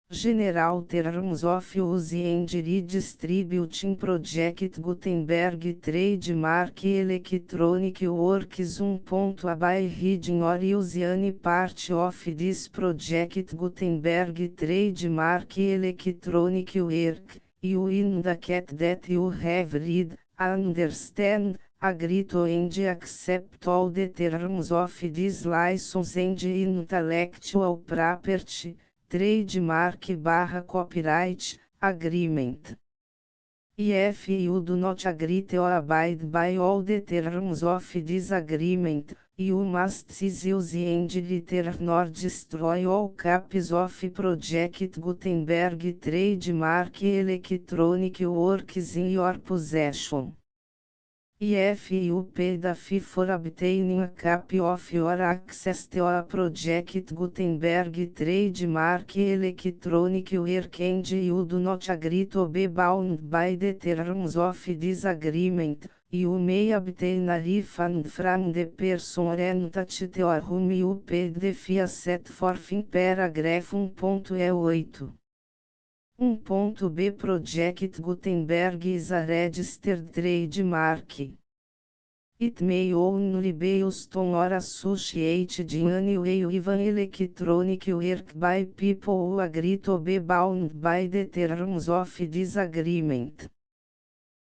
General Terms of Use and Redistributing Project Gutenberg Trademark Electronic Works 1. By reading or use any part of this project Gutenberg Trademark Electronic Work, you indicate that you have read, understand, agree to and accept all the terms of this license and intellectual property, trademark/copyright, agreement. If you do not agree or abide by all the terms of this agreement, you must cease use and return or destroy all copies of Project Gutenberg trademark electronic works in your possession. If you pay the fee for obtaining a copy of your access to a Project Gutenberg trademark electronic work and you do not agree to be bound by the terms of this agreement, you may obtain a refund from the person or entity to whom you paid the fee set forth in paragraph 1.8. 1.b Project Gutenberg is a registered trademark. It may only be used on or associated in any way with an electronic work by people who agree to be bound by the terms of this agreement.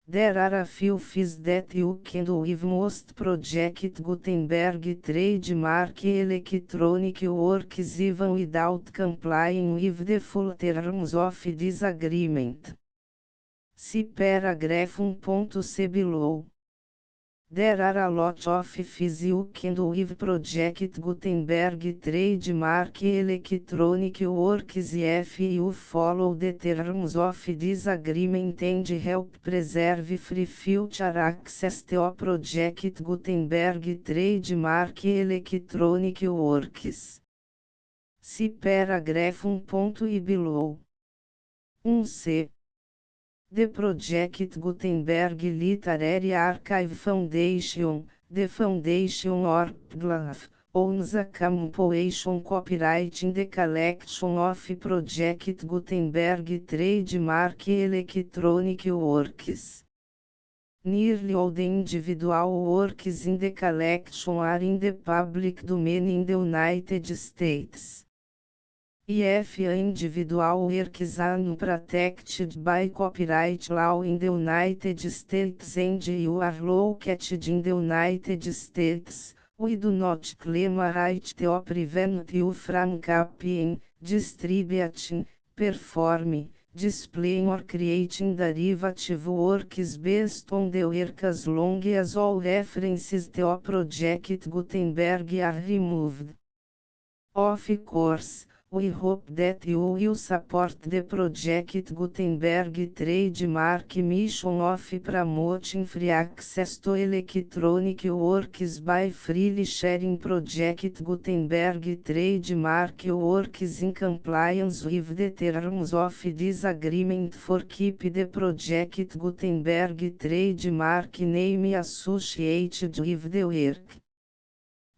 There are a few fees that you can do with most Project Gutenberg trademark electronic works even without complying with the full terms of this agreement. See paragraph 1.c below. There are a lot of fees you can do with Project Gutenberg trademark electronic works if you follow the terms of this agreement and help preserve free future access to Project Gutenberg trademark electronic works. See paragraph 1.i below. 1c. The Project Gutenberg Literary Archive Foundation, the Foundation or PGLAF, owns a compilation copyright in the collection of Project Gutenberg trademark electronic works. Nearly all the individual works in the collection are in the public domain in the United States. If individual works are protected by copyright law in the United States and you are located in the United States, we do not claim a right to prevent you from copying, distributing, performing, displaying or creating derivative works based on the work as long as all references to Project Gutenberg are removed. Of course, we hope that you will support the Project Gutenberg trademark mission of promoting free access to electronic works by freely sharing Project Gutenberg trademark works in compliance with the terms of this agreement for keep the Project Gutenberg trademark name associated with the work.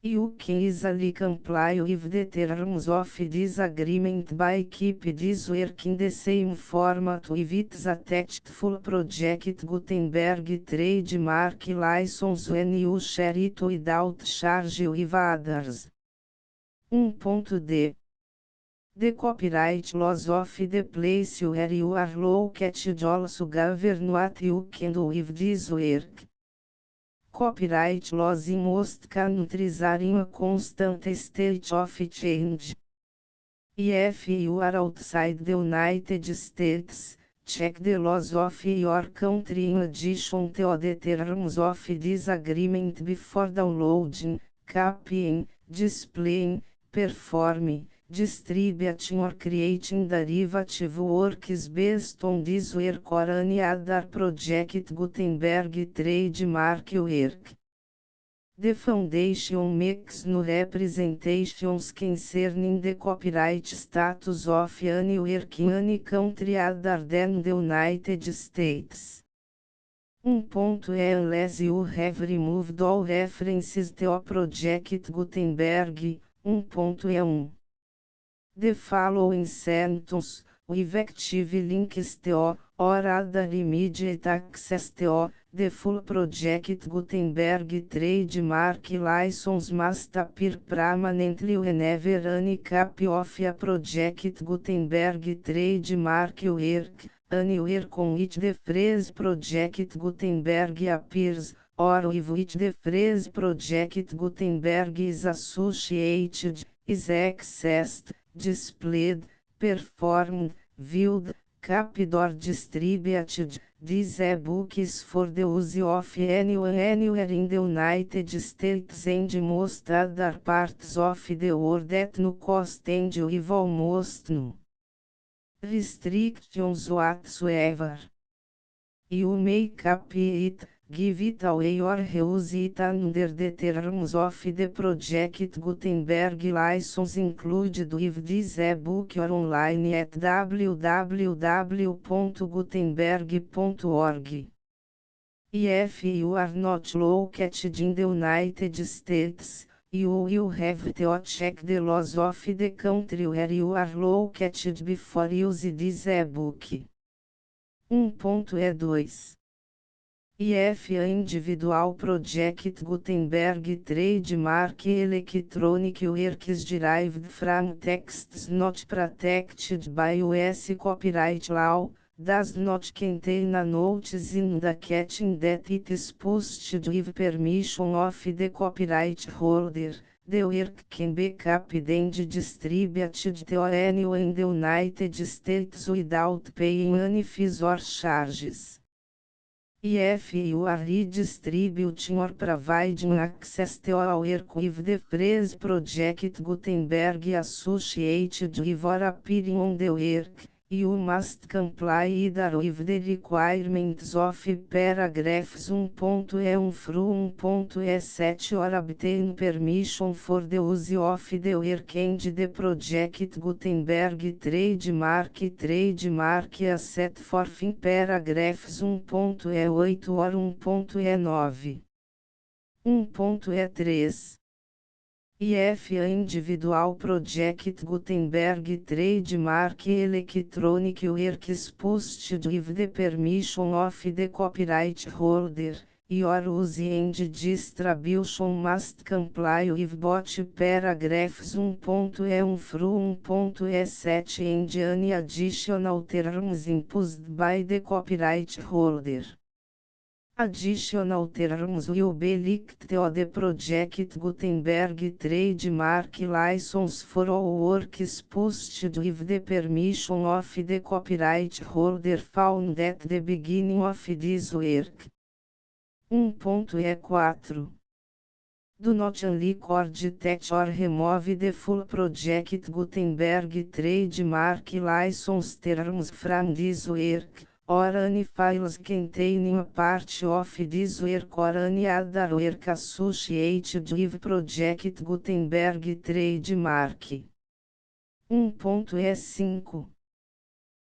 You can easily comply with the terms of this agreement by keep this work in the same format with its attached full Project Gutenberg trademark license when you share it without charge with others. 1.d. The copyright laws of the place where you are located also govern what you can do with this work. Copyright laws in most countries are in a constant state of change. If you are outside the United States, check the laws of your country in addition to the terms of this agreement before downloading, copying, displaying, performing, distributing or creating derivative works based on this work or any other project Gutenberg trademark work. The Foundation makes no representations concerning the copyright status of any work in any country other than the United States. Unless you have removed all references to a project Gutenberg. 1.1. The following sentence, with active links to, or other immediate access to, the full project Gutenberg trademark license must appear permanently whenever any copy of a project Gutenberg trademark work, anywhere on which the phrase project Gutenberg appears, or with which the phrase project Gutenberg is associated, is accessed, displayed, performed, viewed, copied or distributed. This e-book is for the use of anyone anywhere in the United States and most other parts of the world at no cost and with almost no restrictions whatsoever. You may copy it, give it away or reuse it under the terms of the project Gutenberg license included with this e-book or online at www.gutenberg.org. If you are not located in the United States, you will have to check the laws of the country where you are located before use this e-book. 1.2. If an individual project Gutenberg trademark electronic works derived from texts not protected by US copyright law, does not contain a notice indicating that it is posted with permission of the copyright holder, the work can be copied and distributed to anyone in the United States without paying any fees or charges. If you are redistributing or providing access to a work with the phrase project Gutenberg associated with or appearing on the work, you must comply either with the requirements of paragraphs 1.1 through 1.7 or obtain permission for the use of the work and the project Gutenberg trademark as set forth in paragraphs 1.8 or 1.9. 1.3. If an individual project Gutenberg trademark electronic works posted with the permission of the copyright holder, your use and distribution must comply with both paragraphs 1.1 through 1.7 and any additional terms imposed by the copyright holder. Additional terms will be linked to the project Gutenberg trademark license for all works posted with the permission of the copyright holder found at the beginning of this work. 1.4. Do not unrecord, touch or remove the full project Gutenberg trademark license terms from this work, or any files containing a part of this work or any other work associated with project Gutenberg trademark. 1.5.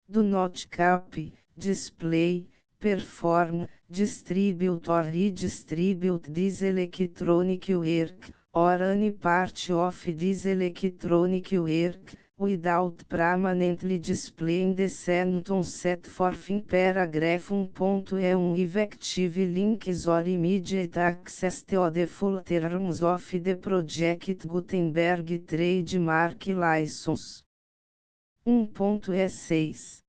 Do not copy, display, perform, distribute or redistribute this electronic work, or any part of this electronic work, without permanently displaying the sentence set forth in paragraph 1.1 with active links or immediate access to the full terms of the project Gutenberg trademark license. 1.E6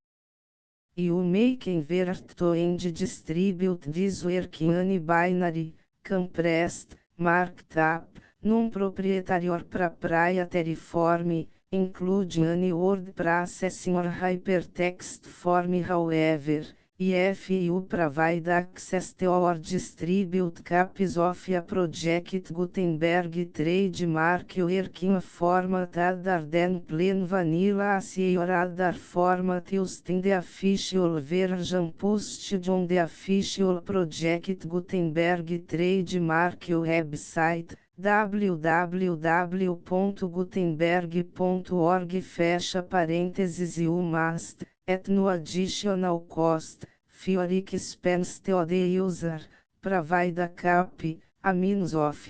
You make invert to and distribute this work in binary, compressed, marked up, non-proprietary or proprietary form, including any word processing or hypertext form. However, if you provide access to or distribute copies of a project Gutenberg trademark work in a format other than plain vanilla ASCII or other format used in the official version posted on the official project Gutenberg trademark website, www.gutenberg.org, fecha parênteses, you must, at no additional cost, for expense to the user, provide a copy, a means of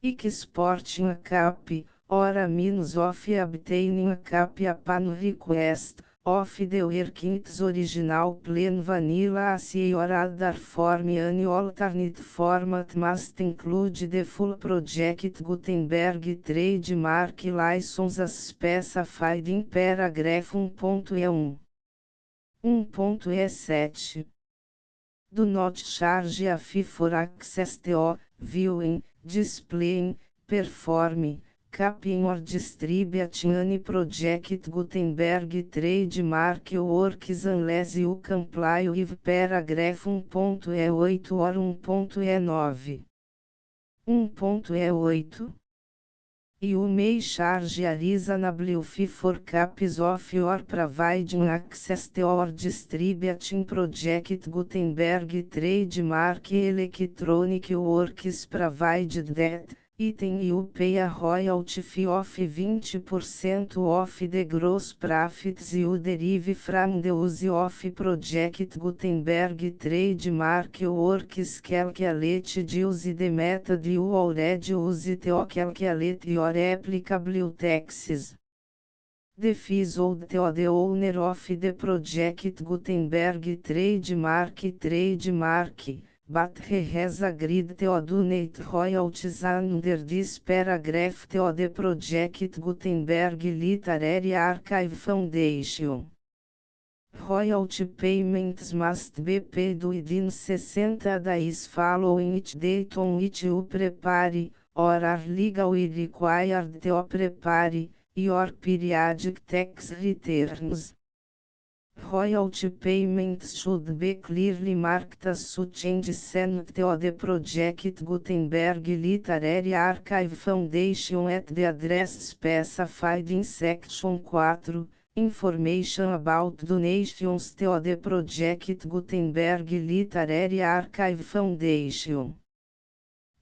exporting a copy, or a means of obtaining a copy upon request, of the work in its original plain vanilla ASCII or other form. Any alternate format must include the full project Gutenberg trademark license as specified in paragraph 1.E1. 1.E7 Do not charge a fee for access to, viewing, displaying, performing, copying or distributing any project Gutenberg trademark works unless you comply with paragraph 1.E8 or 1.E9. 1.E8 You may charge a reasonable fee for copies of your providing access to or distributing project Gutenberg trademark electronic works provided that, item you pay a royalty fee of 20% of the gross profits you derive from the use of project Gutenberg trademark works calculated use the method you already use to calculate your applicable taxes. The fees owed to the owner of the project Gutenberg trademark, but he has agreed to donate royalties under this paragraph to the project Gutenberg Literary Archive Foundation. Royalty payments must be paid within 60 days following each date on which you prepare, or are legally required to prepare, your periodic tax returns. Royalty payments should be clearly marked as such and sent to the project Gutenberg Literary Archive Foundation at the address specified in Section 4, Information about donations to the project Gutenberg Literary Archive Foundation.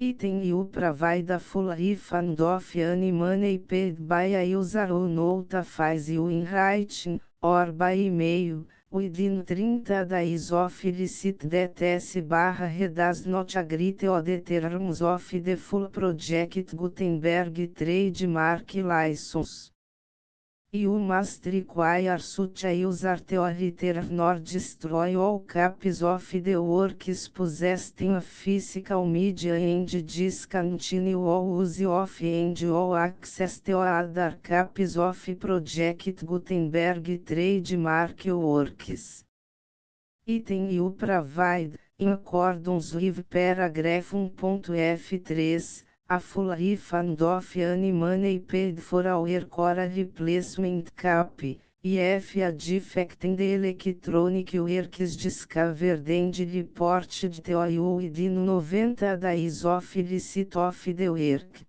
Item you provide a full refund of any money paid by a user who notifies you in writing, or by email, within 30 days of receipt that S/he does not agree to the terms of the full project Gutenberg trademark license. You must require such a user to return or destroy all copies of the works possessed in a physical media and discontinue all use of and all access to other copies of project Gutenberg trademark works. Item you provide, in accordance with paragraph 1.F3, a full refund of any money paid for a work or a replacement copy, if a defect in the electronic work is discovered and reported to you within 90 days of receipt of the work.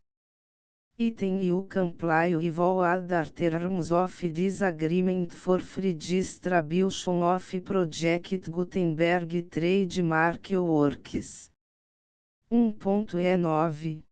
Item you comply with all other terms of this agreement for free distribution of project Gutenberg trademark works. 1.E9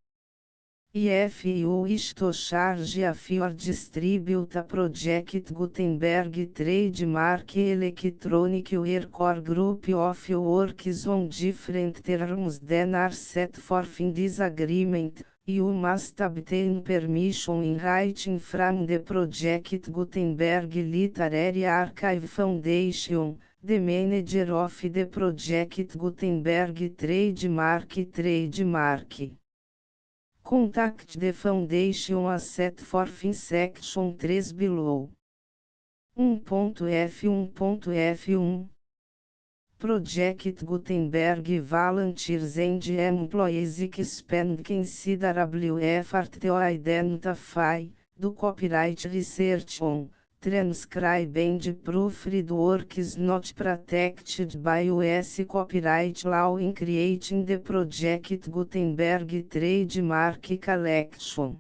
If you wish to charge a fee or distribute a project Gutenberg trademark electronic work or group of works on different terms than are set forth in this agreement, you must obtain permission in writing from the project Gutenberg Literary Archive Foundation, the manager of the project Gutenberg trademark. Contact the foundation as set forth in section 3 below. 1.f1.f1 Project Gutenberg Volunteers and Employees Expand Considerable Effort to Identify, do Copyright Research on, Transcribe and Proofread Works Not Protected by US Copyright Law in Creating the Project Gutenberg Trademark Collection.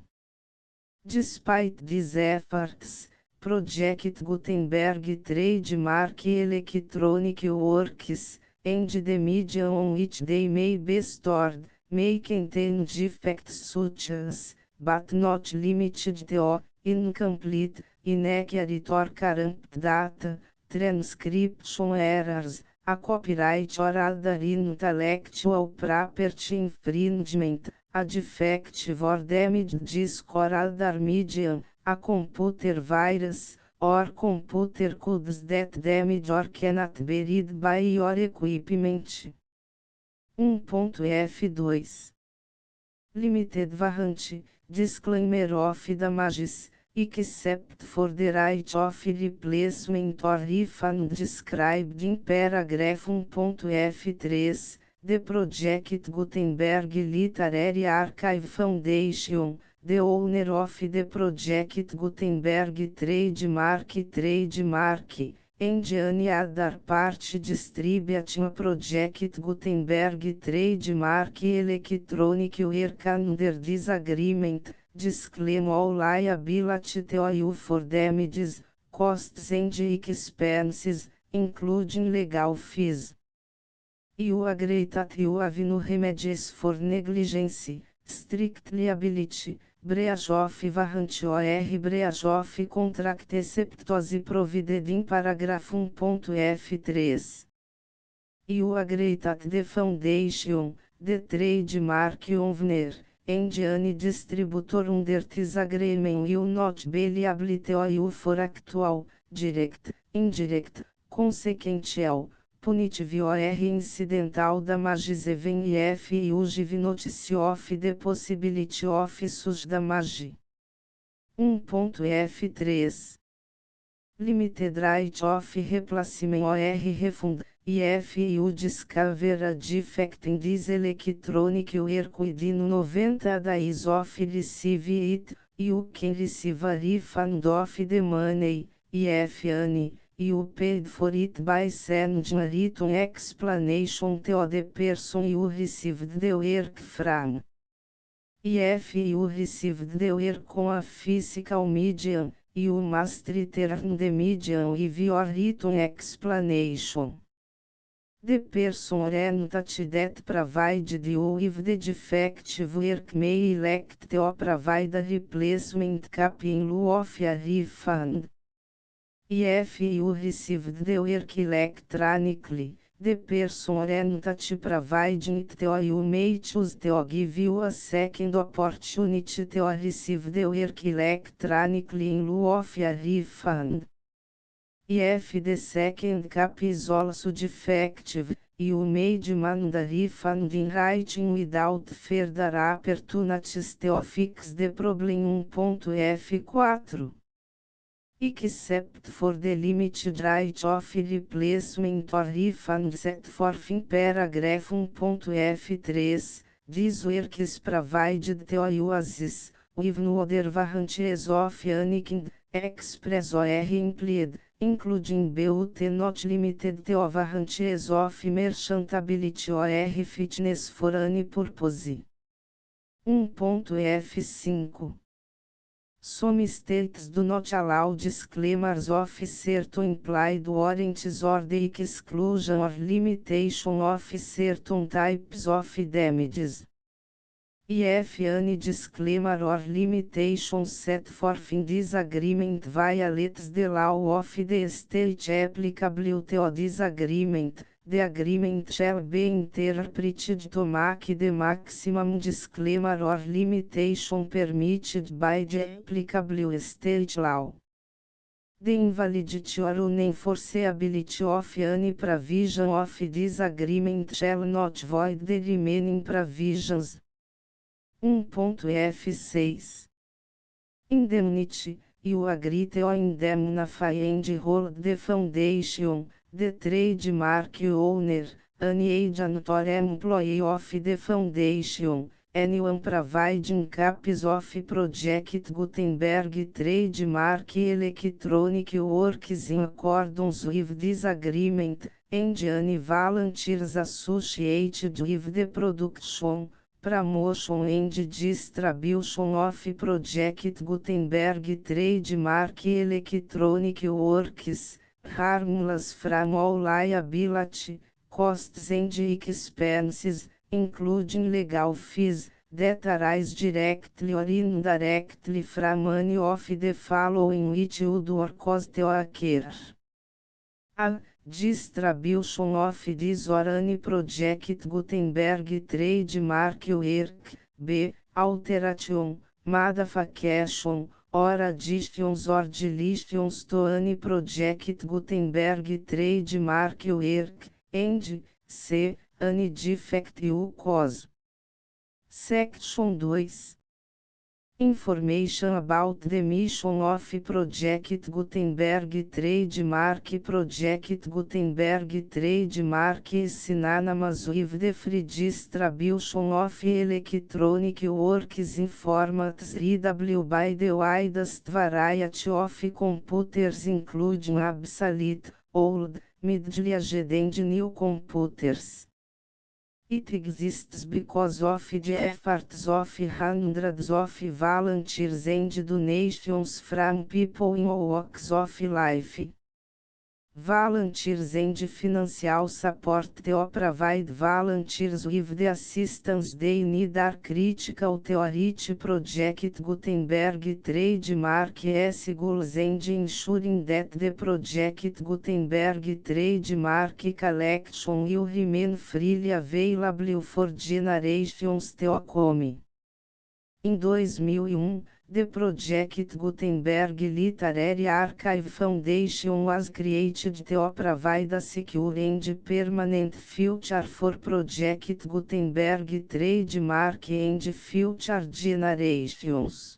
Despite these efforts, Project Gutenberg Trademark Electronic Works, and the media on which they may be stored, may contain defects such as, but not limited to, incomplete, inaccurate or corrupt data, transcription errors, a copyright or other intellectual property infringement, a defective or damaged disk or other medium, a computer virus, or computer codes that damage or cannot be read by your equipment. 1.f2 Limited warranty, disclaimer of damages, except for the right of replacement or refund described in paragraph 1.f3, the Project Gutenberg Literary Archive Foundation, the owner of the Project Gutenberg Trademark, and any other party distributing Project Gutenberg Trademark Electronic Work under this agreement, disclaim all liability to you for damages, costs and expenses, including legal fees. You agree that you have no remedies for negligence, strict liability, breach of warranty or breach of contract except as provided in paragraph 1.f3. You agree that the foundation, the trademark owner, and any distributor under this agreement will not be liable to you for actual, direct, indirect, consequential, punitive or incidental damages even if you give notice of the possibility of such damage. 1.f3 Limited right of replacement or refund, if you discover a defect in this electronic work within 90 days of receive it, you can receive a refund of the money, if any. You paid for it by sending a written explanation to the person you received the work from. If you received the work on a physical medium, you must return the medium with your written explanation. The person or entity that provided you with the defective work may elect to provide a replacement copy in lieu of a refund. If you received the work electronically, the person or entity providing it to you may choose to give you a second opportunity to receive the work electronically in lieu of a refund. If the second copy is also defective, you may demand a refund in writing without further opportunities to fix the problem. 1.f4 Except for the limited right of replacement or refund set forth in paragraph 1.f3, this work is provided to you as is, with no other warranties of any kind, express or implied, including but not limited to warranties of merchantability or fitness for any purpose. 1.f5 Some states do not allow disclaimers of certain implied warranties or the exclusion or limitation of certain types of damages. If any disclaimer or limitation set forth in this agreement violates the law of the state applicable to this agreement, the agreement shall be interpreted to make the maximum disclaimer or limitation permitted by the applicable state law. The invalidity or unenforceability of any provision of this agreement shall not void the remaining provisions. 1.f6 Indemnity, you agree to indemnify and hold the foundation, the trademark owner, any agent or employee of the foundation, anyone providing copies of Project Gutenberg trademark electronic works in accordance with this agreement, and any volunteers associated with the production, promotion and distribution of Project Gutenberg trademark electronic works, harmless from all liability, costs and expenses, including legal fees, that arise directly or indirectly from any of the following which would or cause to occur. A. Distribution of this or any Project Gutenberg trademark work. B. Alteration, modification, or additions or deletions to any Project Gutenberg trademark work, and C. Any defect you cause. Section 2. Information about the mission of Project Gutenberg trademark. Project Gutenberg trademark is synonymous with the free distribution of electronic works in formats readable by the widest variety of computers, including obsolete, old, middle-aged and new computers. It exists because of the efforts of hundreds of volunteers and donations from people in all walks of life. Volunteers and financial support to provide volunteers with the assistance they need are critical to reach Project Gutenberg trademark's goals and ensuring that the Project Gutenberg trademark collection will remain freely available for generations to come. Em 2001, the Project Gutenberg Literary Archive Foundation was created to provide a secure and permanent future for Project Gutenberg trademark and future generations.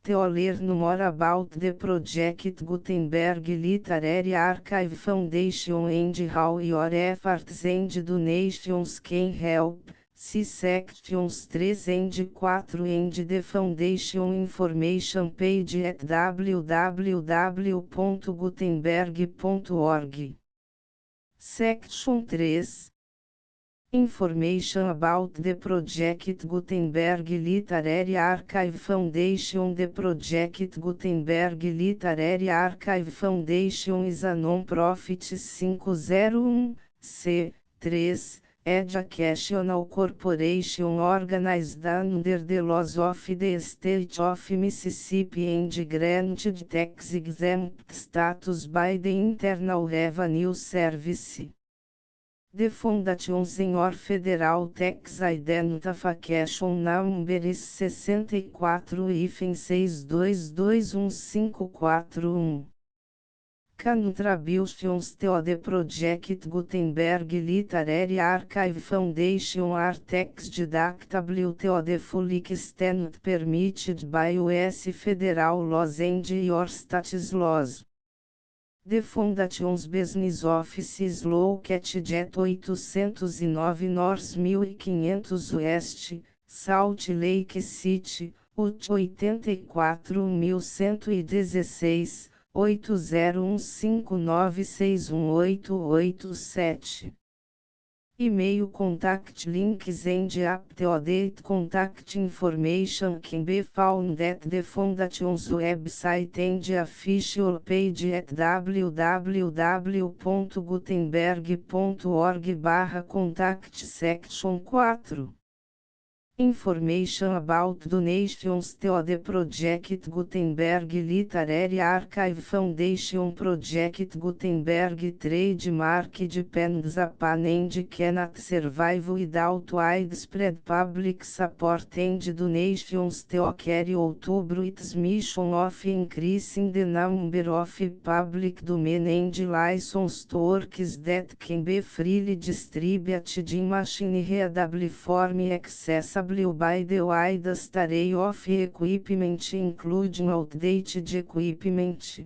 To learn more about the Project Gutenberg Literary Archive Foundation and how your efforts and donations can help, see sections 3 and 4 and the Foundation information page at www.gutenberg.org. Section 3. Information about the Project Gutenberg Literary Archive Foundation. The Project Gutenberg Literary Archive Foundation is a non-profit 501(c)(3) educational corporation organized under the laws of the State of Mississippi and granted tax-exempt status by the Internal Revenue Service. The Foundation Senior Federal Tax Identification Number is 64-6221541. Contributions to the Project Gutenberg Literary Archive Foundation are tax deductible to the full extent permitted by U.S. federal laws and your state's laws. The Foundation's business office is located at 809 North 1500 West, Salt Lake City, Utah 84116, 8015961887. E-mail contact links and up-to-date contact information can be found at the Foundation's website and official page at www.gutenberg.org/contact. Section 4. Information about donations to the Project Gutenberg Literary Archive Foundation. Project Gutenberg trademark depends upon and cannot survive without widespread public support and donations to carry out its mission of increasing the number of public domain and licensed works that can be freely distributed in machine-readable form accessible by the widest array of equipment including outdated equipment.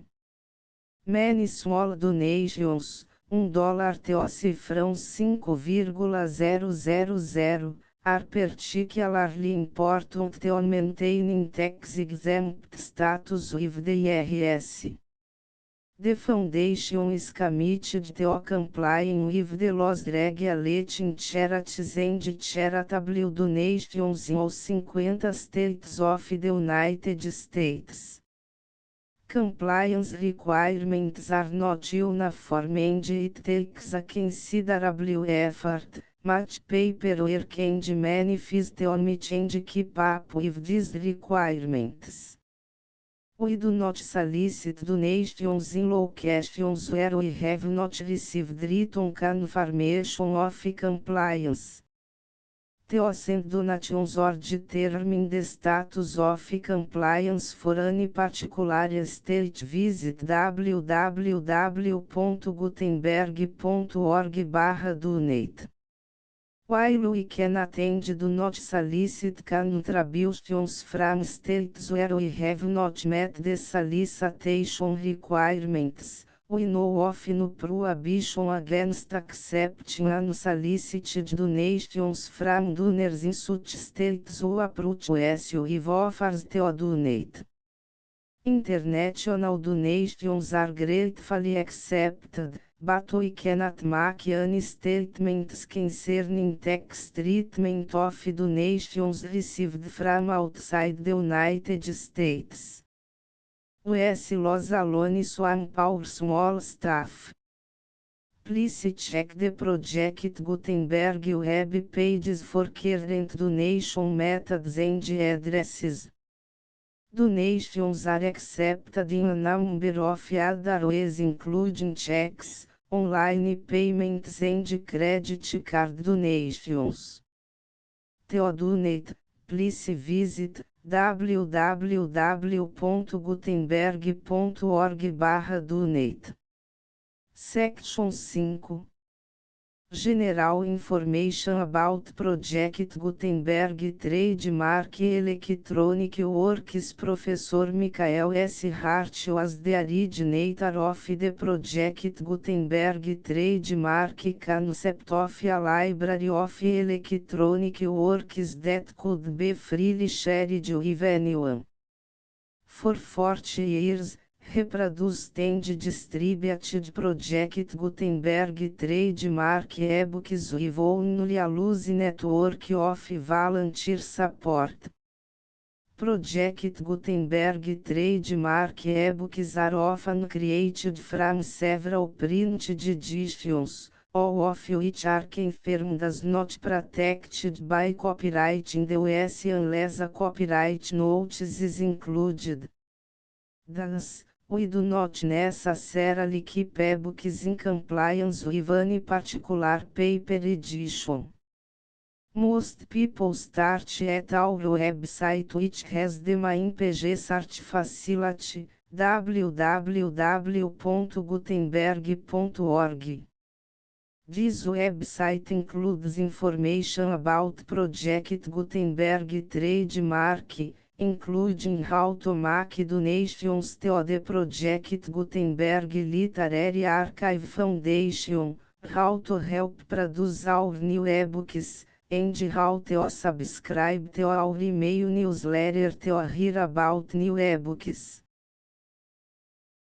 Many small donations, $1 to cifrão 5,000, are particularly important to maintaining tax-exempt status with the IRS. The foundation is committed to complying with the laws regulating charities and charitable donations in all 50 states of the United States. Compliance requirements are not uniform and it takes a considerable effort, much paperwork and many fees to meet and keep up with these requirements. We do not solicit donations in locations where we have not received written confirmation of compliance. To send donations or determine the status of compliance for any particular state, visit www.gutenberg.org/donate. While we can attend do not solicit contributions from states where we have not met the solicitation requirements, we know of no prohibition against accepting unsolicited donations from donors in such states who approach us with offers to donate. International donations are gratefully accepted, but we cannot make any statements concerning tax treatment of donations received from outside the United States. US laws alone swamp our small staff. Please check the Project Gutenberg web pages for current donation methods and addresses. Donations are accepted in a number of other ways including checks, online payments and credit card donations. To donate, please visit www.gutenberg.org/donate. Section 5. General Information about Project Gutenberg Trademark Electronic Works. Professor Michael S. Hart was the originator of the Project Gutenberg Trademark concept of a library of electronic works that could be freely shared with anyone. For 40 years, reproduced and distributed Project Gutenberg trademark ebooks with only a loose network of volunteer support. Project Gutenberg trademark ebooks are often created from several printed editions, all of which are confirmed as not protected by copyright in the US unless a copyright notice is included. Thus, we do not necessarily keep ebooks in compliance with any particular paper edition. Most people start at our website, which has the main page search facility, www.gutenberg.org. This website includes information about Project Gutenberg trademark, including how to make donations to the Project Gutenberg Literary Archive Foundation, how to help produce our new ebooks, and how to subscribe to our email newsletter to hear about new ebooks.